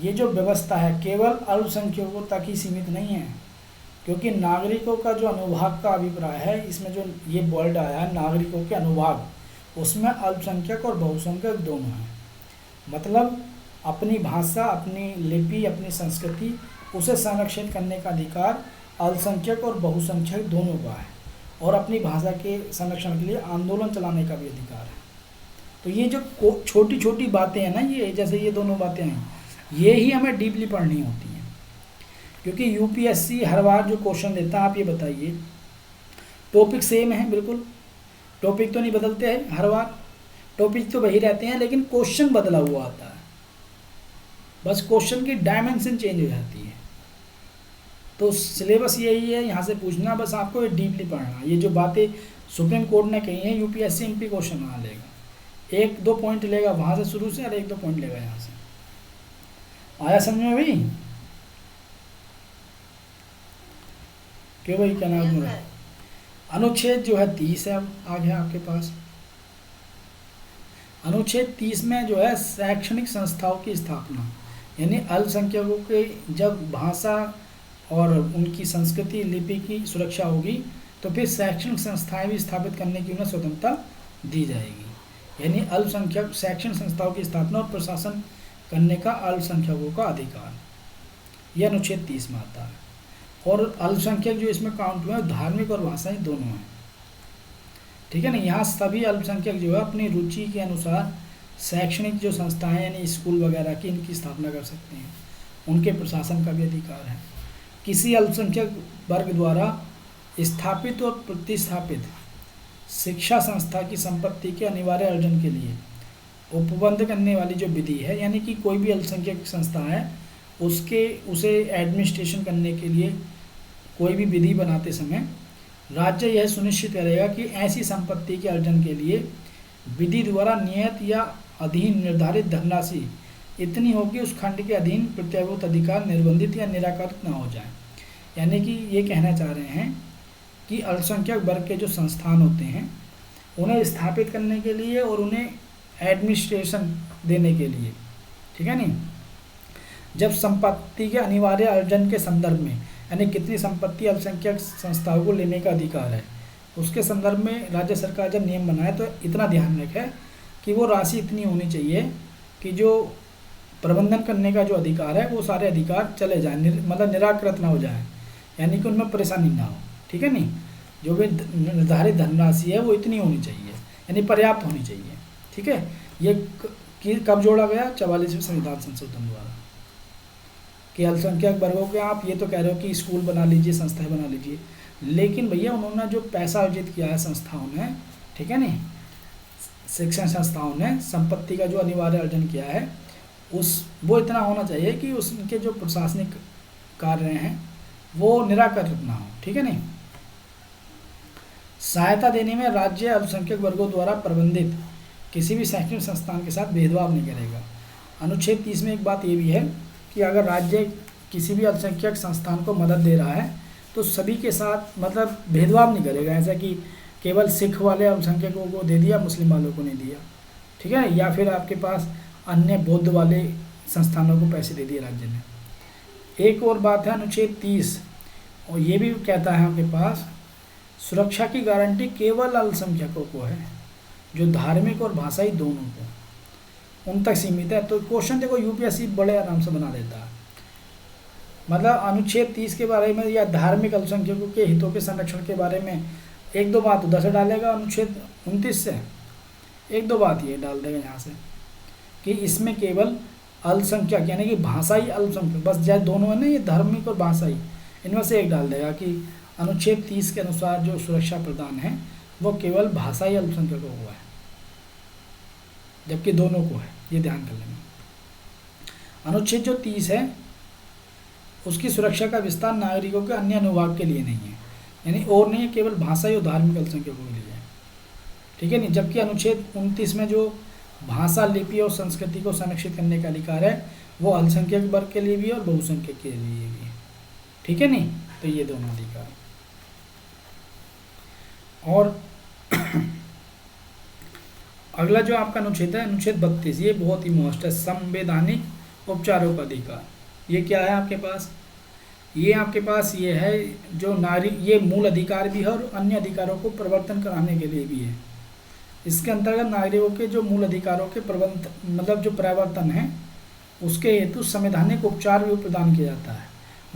ये जो व्यवस्था है केवल अल्पसंख्यकों तक ही सीमित नहीं है, क्योंकि नागरिकों का जो अनुभाग का अभिप्राय है, इसमें जो ये वर्ड आया है नागरिकों के अनुभाग, उसमें अल्पसंख्यक और बहुसंख्यक दोनों हैं। मतलब अपनी भाषा, अपनी लिपि, अपनी संस्कृति, उसे संरक्षित करने का अधिकार अल्पसंख्यक और बहुसंख्यक दोनों का है, और अपनी भाषा के संरक्षण के लिए आंदोलन चलाने का भी अधिकार है। तो ये जो छोटी छोटी बातें हैं ना, ये जैसे ये दोनों बातें हैं, ये ही हमें डीपली पढ़नी होती हैं, क्योंकि यूपीएससी हर बार जो क्वेश्चन देता है, आप ये बताइए, टॉपिक सेम है बिल्कुल, टॉपिक तो नहीं बदलते हैं हर बार, टॉपिक तो वही रहते हैं, लेकिन क्वेश्चन बदला हुआ आता है, बस क्वेश्चन की डायमेंशन चेंज हो जाती है। तो सिलेबस यही है, यहाँ से पूछना, बस आपको ये डीपली पढ़ना। ये जो बातें सुप्रीम कोर्ट ने कही हैं, यूपीएससी एमपी क्वेश्चन बना लेगा, 1-2 पॉइंट लेगा वहाँ से शुरू से, और 1-2 पॉइंट लेगा यहाँ से। आया समझ में भाई? क्यों भाई, क्या नाम है? अनुच्छेद जो है 30 है, अब आ गया आपके पास। अनुच्छेद 30 में जो है शैक्षणिक संस्थाओं की स्थापना, यानी अल्पसंख्यकों के जब भाषा और उनकी संस्कृति लिपि की सुरक्षा होगी, तो फिर शैक्षणिक संस्थाएं भी स्थापित करने की उन्हें स्वतंत्रता दी जाएगी। यानी अल्पसंख्यक शैक्षणिक संस्थाओं की स्थापना और प्रशासन करने का अल्पसंख्यकों का अधिकार, यह अनुच्छेद 30 में आता है। और अल्पसंख्यक जो इसमें काउंट हुए हैं, धार्मिक और भाषाई दोनों हैं, ठीक है ना। यहाँ सभी अल्पसंख्यक जो है अपनी रुचि के अनुसार शैक्षणिक जो संस्थाएं यानी स्कूल वगैरह की, इनकी स्थापना कर सकते हैं, उनके प्रशासन का भी अधिकार है। किसी अल्पसंख्यक वर्ग द्वारा स्थापित और प्रतिस्थापित शिक्षा संस्था की संपत्ति के अनिवार्य अर्जन के लिए उपबंध करने वाली जो विधि है, यानी कि कोई भी अल्पसंख्यक संस्था है, उसे एडमिनिस्ट्रेशन करने के लिए कोई भी विधि बनाते समय राज्य यह सुनिश्चित करेगा कि ऐसी संपत्ति के अर्जन के लिए विधि द्वारा नियत या अधीन निर्धारित धनराशि इतनी हो कि उस खंड के अधीन प्रत्याभूत अधिकार निर्बंधित या निराकृत न हो जाए। यानी कि ये कहना चाह रहे हैं कि अल्पसंख्यक वर्ग के जो संस्थान होते हैं, उन्हें स्थापित करने के लिए और उन्हें एडमिनिस्ट्रेशन देने के लिए, ठीक है नहीं, जब संपत्ति के अनिवार्य अर्जन के संदर्भ में, यानी कितनी संपत्ति अल्पसंख्यक संस्थाओं को लेने का अधिकार है, उसके संदर्भ में राज्य सरकार जब नियम बनाए तो इतना ध्यान रखे कि वो राशि इतनी होनी चाहिए कि जो प्रबंधन करने का जो अधिकार है वो सारे अधिकार चले जाएं, मतलब निराकृत ना हो जाए, यानी कि उनमें परेशानी ना हो, ठीक है नहीं। जो भी निर्धारित धनराशि है वो इतनी होनी चाहिए, यानी पर्याप्त होनी चाहिए, ठीक है। ये कब जोड़ा गया? 44वें संविधान संशोधन द्वारा, कि अल्पसंख्यक वर्गों के आप ये तो कह रहे हो कि स्कूल बना लीजिए, संस्थाएं बना लीजिए, लेकिन भैया उन्होंने जो पैसा अर्जित किया है संस्थाओं ने, ठीक है नहीं, शिक्षण संस्थाओं ने संपत्ति का जो अनिवार्य अर्जन किया है, वो इतना होना चाहिए कि उसके जो प्रशासनिक कार्य हैं वो निराकृत ना हो, ठीक है नहीं। सहायता देने में राज्य अल्पसंख्यक वर्गों द्वारा प्रबंधित किसी भी शैक्षणिक संस्थान के साथ भेदभाव नहीं करेगा। अनुच्छेद 30 में एक बात ये भी है कि अगर राज्य किसी भी अल्पसंख्यक संस्थान को मदद दे रहा है तो सभी के साथ मतलब भेदभाव नहीं करेगा, ऐसा कि केवल सिख वाले अल्पसंख्यकों को दे दिया, मुस्लिम वालों को नहीं दिया, ठीक है, या फिर आपके पास अन्य बौद्ध वाले संस्थानों को पैसे दे दिए राज्य ने। एक और बात है अनुच्छेद 30, और ये भी कहता है आपके पास सुरक्षा की गारंटी केवल अल्पसंख्यकों को है, जो धार्मिक और भाषाई दोनों को, उन तक सीमित है। तो क्वेश्चन देखो यूपीएससी बड़े आराम से बना देता है, मतलब अनुच्छेद 30 के बारे में या धार्मिक अल्पसंख्यकों के हितों के संरक्षण के बारे में 1-2 बात उधर से डालेगा, अनुच्छेद 29 से 1-2 बात ये डाल देगा यहाँ से कि इसमें केवल अल्पसंख्यक यानी कि भाषाई अल्पसंख्यक, बस जैसे दोनों है ना, ये धार्मिक और भाषाई, इनमें से एक डाल देगा कि अनुच्छेद 30 के अनुसार जो सुरक्षा प्रदान है वो केवल भाषाई अल्पसंख्यकों को है, जबकि दोनों को है, ये ध्यान कर लेना। अनुच्छेद जो 30 है उसकी सुरक्षा का विस्तार नागरिकों के अन्य अनुभाग के लिए नहीं है, यानी और नहीं है, केवल भाषाई और धार्मिक अल्पसंख्यकों के लिए है, ठीक है नहीं। जबकि अनुच्छेद 29 में जो भाषा, लिपि और संस्कृति को संरक्षित करने का अधिकार है वो अल्पसंख्यक वर्ग के लिए भी और बहुसंख्यक के लिए भी है, ठीक है नहीं। तो ये दोनों अधिकार। और अगला जो आपका अनुच्छेद है अनुच्छेद 32, ये बहुत ही मोस्ट है, संवैधानिक उपचारों का अधिकार। ये क्या है आपके पास? ये आपके पास ये है जो ये मूल अधिकार भी है और अन्य अधिकारों को प्रवर्तन कराने के लिए भी है। इसके अंतर्गत नागरिकों के जो मूल अधिकारों के मतलब जो प्रवर्तन है उसके हेतु संवैधानिक उपचार भी प्रदान किया जाता है।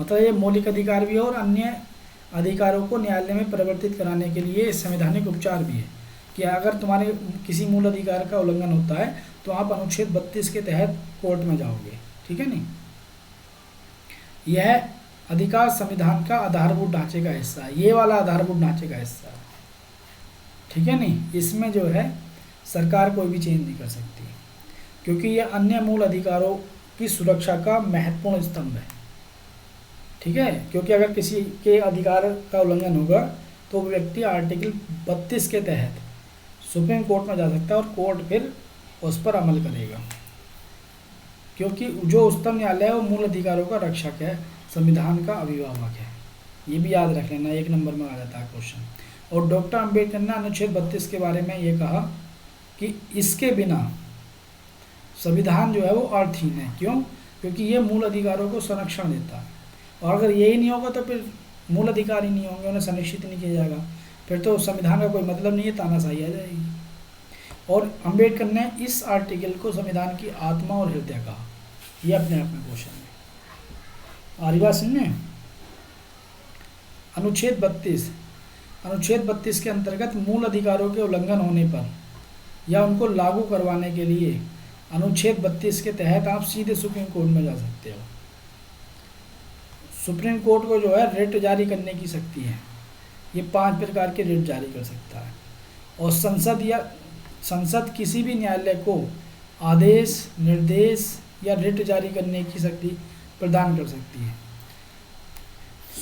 मतलब ये मौलिक अधिकार भी है और अन्य अधिकारों को न्यायालय में परिवर्तित कराने के लिए संवैधानिक उपचार भी है कि अगर तुम्हारे किसी मूल अधिकार का उल्लंघन होता है तो आप अनुच्छेद 32 के तहत कोर्ट में जाओगे। ठीक है नहीं? यह अधिकार संविधान का आधारभूत ढांचे का हिस्सा है। ये वाला आधारभूत ढांचे का हिस्सा है। ठीक है नहीं? इसमें जो है सरकार कोई भी चेंज नहीं कर सकती क्योंकि यह अन्य मूल अधिकारों की सुरक्षा का महत्वपूर्ण स्तंभ है। ठीक है? क्योंकि अगर किसी के अधिकार का उल्लंघन होगा तो व्यक्ति आर्टिकल 32 के तहत सुप्रीम कोर्ट में जा सकता है और कोर्ट फिर उस पर अमल करेगा क्योंकि जो उच्चतम न्यायालय है वो मूल अधिकारों का रक्षक है, संविधान का अभिभावक है। ये भी याद रख लेना, 1 नंबर में आ जाता है क्वेश्चन। और डॉक्टर अम्बेडकर ने अनुच्छेद 32 के बारे में ये कहा कि इसके बिना संविधान जो है वो अर्थहीन है। क्यों? क्योंकि ये मूल अधिकारों को संरक्षण देता है और अगर यही नहीं होगा तो फिर मूल अधिकार ही नहीं होंगे, उन्हें संरक्षित नहीं किया जाएगा, फिर तो संविधान का कोई मतलब नहीं है, तानाशाही आ जाएगी। और अम्बेडकर ने इस आर्टिकल को संविधान की आत्मा और हृदय कहा। यह अपने आप में क्वेश्चन है। आरी बात सुनने, अनुच्छेद 32 के अंतर्गत मूल अधिकारों के उल्लंघन होने पर या उनको लागू करवाने के लिए अनुच्छेद 32 के तहत आप सीधे सुप्रीम कोर्ट में जा सकते हो। सुप्रीम कोर्ट को जो है रिट जारी करने की शक्ति है। ये 5 प्रकार के रिट जारी कर सकता है और संसद किसी भी न्यायालय को आदेश, निर्देश या रिट जारी करने की शक्ति प्रदान कर सकती है।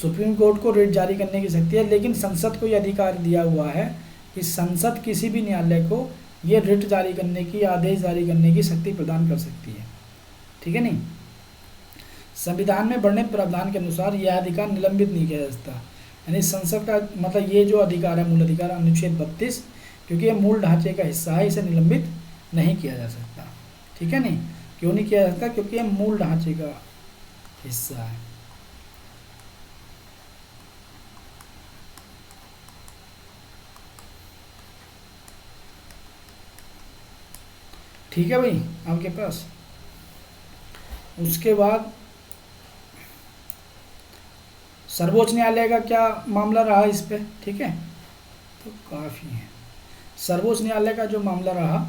सुप्रीम कोर्ट को रिट जारी करने की शक्ति है, लेकिन संसद को यह अधिकार दिया हुआ है कि संसद किसी भी न्यायालय को ये रिट जारी करने की, आदेश जारी करने की शक्ति प्रदान कर सकती है। ठीक है नहीं? संविधान में वर्णित प्रावधान के अनुसार यह अधिकार निलंबित नहीं किया जा सकता। यानी संसद का मतलब ये जो अधिकार है, मूल अधिकार अनुच्छेद 32, क्योंकि ये मूल ढांचे का हिस्सा है, इसे निलंबित नहीं किया जा सकता। ठीक है नहीं? क्यों नहीं किया जा सकता? क्योंकि ये मूल ढांचे का हिस्सा है। ठीक है भाई आपके पास। उसके बाद सर्वोच्च न्यायालय का क्या मामला रहा इस पे? ठीक है, तो काफ़ी है। सर्वोच्च न्यायालय का जो मामला रहा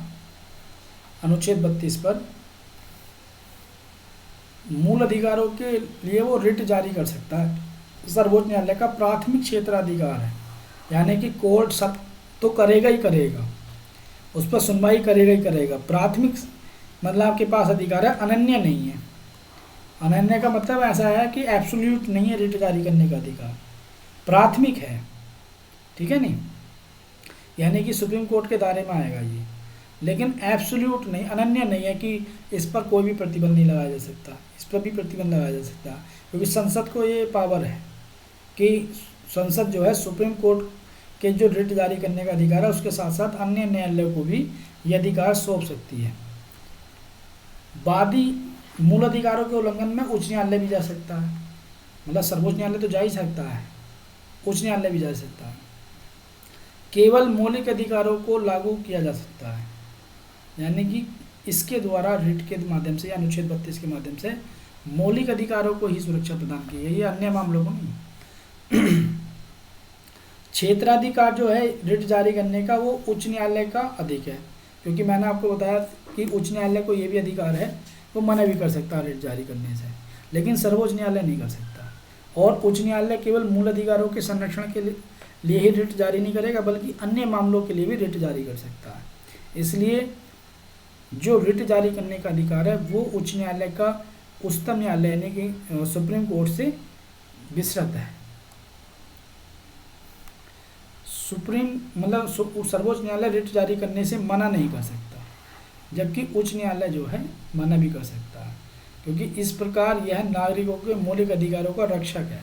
अनुच्छेद 32 पर, मूल अधिकारों के लिए वो रिट जारी कर सकता है। सर्वोच्च न्यायालय का प्राथमिक क्षेत्राधिकार है, यानी कि कोर्ट सब तो करेगा ही करेगा, उस पर सुनवाई करेगा ही करेगा। प्राथमिक मतलब आपके पास अधिकार है, अनन्य नहीं है। अनन्य का मतलब ऐसा है कि एब्सोल्यूट नहीं है रिट जारी करने का अधिकार, प्राथमिक है। ठीक है नहीं? यानी कि सुप्रीम कोर्ट के दायरे में आएगा ये, लेकिन एब्सोल्यूट नहीं, अनन्य नहीं है कि इस पर कोई भी प्रतिबंध नहीं लगाया जा सकता, इस पर भी प्रतिबंध लगाया जा सकता, क्योंकि संसद को ये पावर है कि संसद जो है सुप्रीम कोर्ट के जो रिट जारी करने का अधिकार है उसके साथ साथ अन्य न्यायालयों को भी ये अधिकार सौंप सकती है। वादी मूल अधिकारों के उल्लंघन में उच्च न्यायालय भी जा सकता है। मतलब सर्वोच्च न्यायालय तो जा ही सकता है, उच्च न्यायालय भी जा सकता है। केवल मौलिक अधिकारों को लागू किया जा सकता है, यानी कि इसके द्वारा रिट के माध्यम से या अनुच्छेद 32 के माध्यम से मौलिक अधिकारों को ही सुरक्षा प्रदान की है, ये अन्य मामलों को नहीं। क्षेत्राधिकार जो है रिट जारी करने का वो उच्च न्यायालय का अधिक है, क्योंकि मैंने आपको बताया कि उच्च न्यायालय को ये भी अधिकार है, वो मना भी कर सकता है रिट जारी करने से, लेकिन सर्वोच्च न्यायालय नहीं कर सकता। और उच्च न्यायालय केवल मूल अधिकारों के संरक्षण के लिए ही रिट जारी नहीं करेगा, बल्कि अन्य मामलों के लिए भी रिट जारी कर सकता है। इसलिए जो रिट जारी करने का अधिकार है वो उच्च न्यायालय का उच्चतम न्यायालय यानी कि सुप्रीम कोर्ट से विस्तृत है। सुप्रीम मतलब सर्वोच्च न्यायालय रिट जारी करने से मना नहीं कर सकता, जबकि उच्च न्यायालय जो है मना भी कर सकता है, क्योंकि इस प्रकार यह नागरिकों के मौलिक अधिकारों का रक्षक है।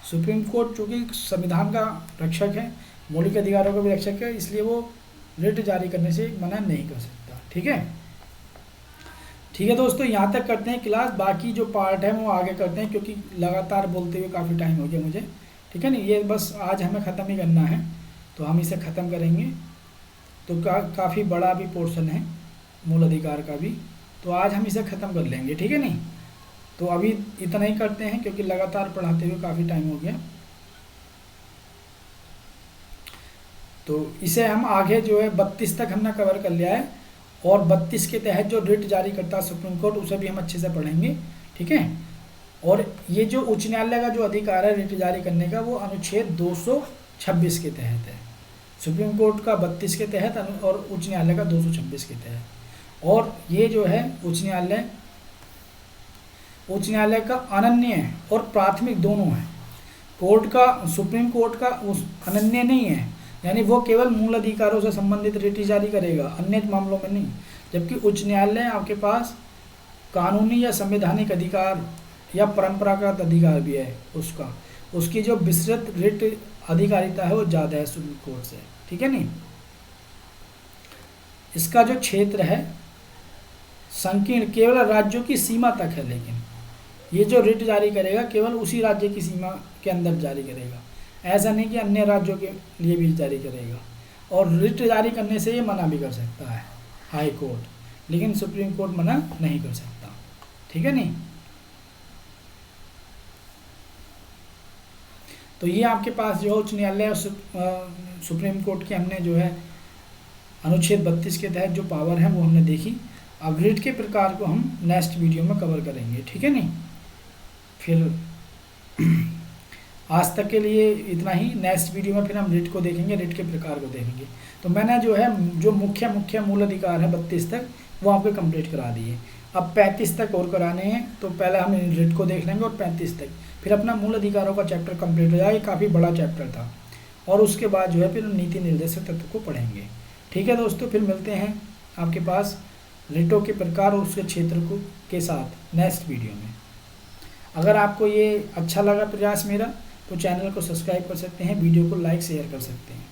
सुप्रीम कोर्ट चूँकि संविधान का रक्षक है, मौलिक अधिकारों का भी रक्षक है, इसलिए वो रिट जारी करने से मना नहीं कर सकता। ठीक है, ठीक है दोस्तों, यहाँ तक करते हैं क्लास, बाकी जो पार्ट है वो आगे करते हैं, क्योंकि लगातार बोलते हुए काफ़ी टाइम हो गया मुझे। ठीक है नहीं, ये बस आज हमें ख़त्म ही करना है, तो हम इसे ख़त्म करेंगे। तो काफ़ी बड़ा भी पोर्शन है मूल अधिकार का भी, तो आज हम इसे ख़त्म कर लेंगे। ठीक है नहीं, तो अभी इतना ही करते हैं, क्योंकि लगातार पढ़ाते हुए काफ़ी टाइम हो गया। तो इसे हम आगे जो है 32 तक हमने कवर कर लिया है, और 32 के तहत जो रिट जारी करता है सुप्रीम कोर्ट, उसे भी हम अच्छे से पढ़ेंगे। ठीक है, और ये जो उच्च न्यायालय का जो अधिकार है रिट जारी करने का, वो अनुच्छेद 226 के तहत है। सुप्रीम कोर्ट का 32 के तहत और उच्च न्यायालय का 226 के तहत। और ये जो है उच्च न्यायालय का अनन्य और प्राथमिक दोनों है। कोर्ट का, सुप्रीम कोर्ट का उस अनन्य नहीं है, यानी वो केवल मूल अधिकारों से संबंधित रिट जारी करेगा, अन्य मामलों में नहीं। जबकि उच्च न्यायालय आपके पास कानूनी या संवैधानिक अधिकार या परंपरागत अधिकार भी है उसका, उसकी जो विस्तृत रिट अधिकारिता है वो ज़्यादा है सुप्रीम कोर्ट से। ठीक है नहीं, इसका जो क्षेत्र है संकीर्ण, केवल राज्यों की सीमा तक है, लेकिन ये जो रिट जारी करेगा केवल उसी राज्य की सीमा के अंदर जारी करेगा, ऐसा नहीं कि अन्य राज्यों के लिए भी जारी करेगा। और रिट जारी करने से ये मना भी कर सकता है हाई कोर्ट, लेकिन सुप्रीम कोर्ट मना नहीं कर सकता। ठीक है नहीं, तो ये आपके पास जो उच्च न्यायालय और सुप्रीम कोर्ट के हमने जो है अनुच्छेद 32 के तहत जो पावर है वो हमने देखी। अब रिट के प्रकार को हम नेक्स्ट वीडियो में कवर करेंगे। ठीक है नहीं, फिर आज तक के लिए इतना ही। नेक्स्ट वीडियो में फिर हम रिट को देखेंगे, रिट के प्रकार को देखेंगे। तो मैंने जो है जो मुख्य मूल अधिकार है 32 तक वो आपको कंप्लीट करा दिए। अब 35 तक और कराने हैं, तो पहले हम रिट को देख लेंगे और 35 तक फिर अपना मूल अधिकारों का चैप्टर कंप्लीट हो जाएगा। ये काफ़ी बड़ा चैप्टर था, और उसके बाद जो है फिर नीति निर्देशक तत्व को पढ़ेंगे। ठीक है दोस्तों, फिर मिलते हैं आपके पास रिटों के प्रकार और उसके क्षेत्र को के साथ नेक्स्ट वीडियो में। अगर आपको ये अच्छा लगा प्रयास मेरा, तो चैनल को सब्सक्राइब कर सकते हैं, वीडियो को लाइक शेयर कर सकते हैं।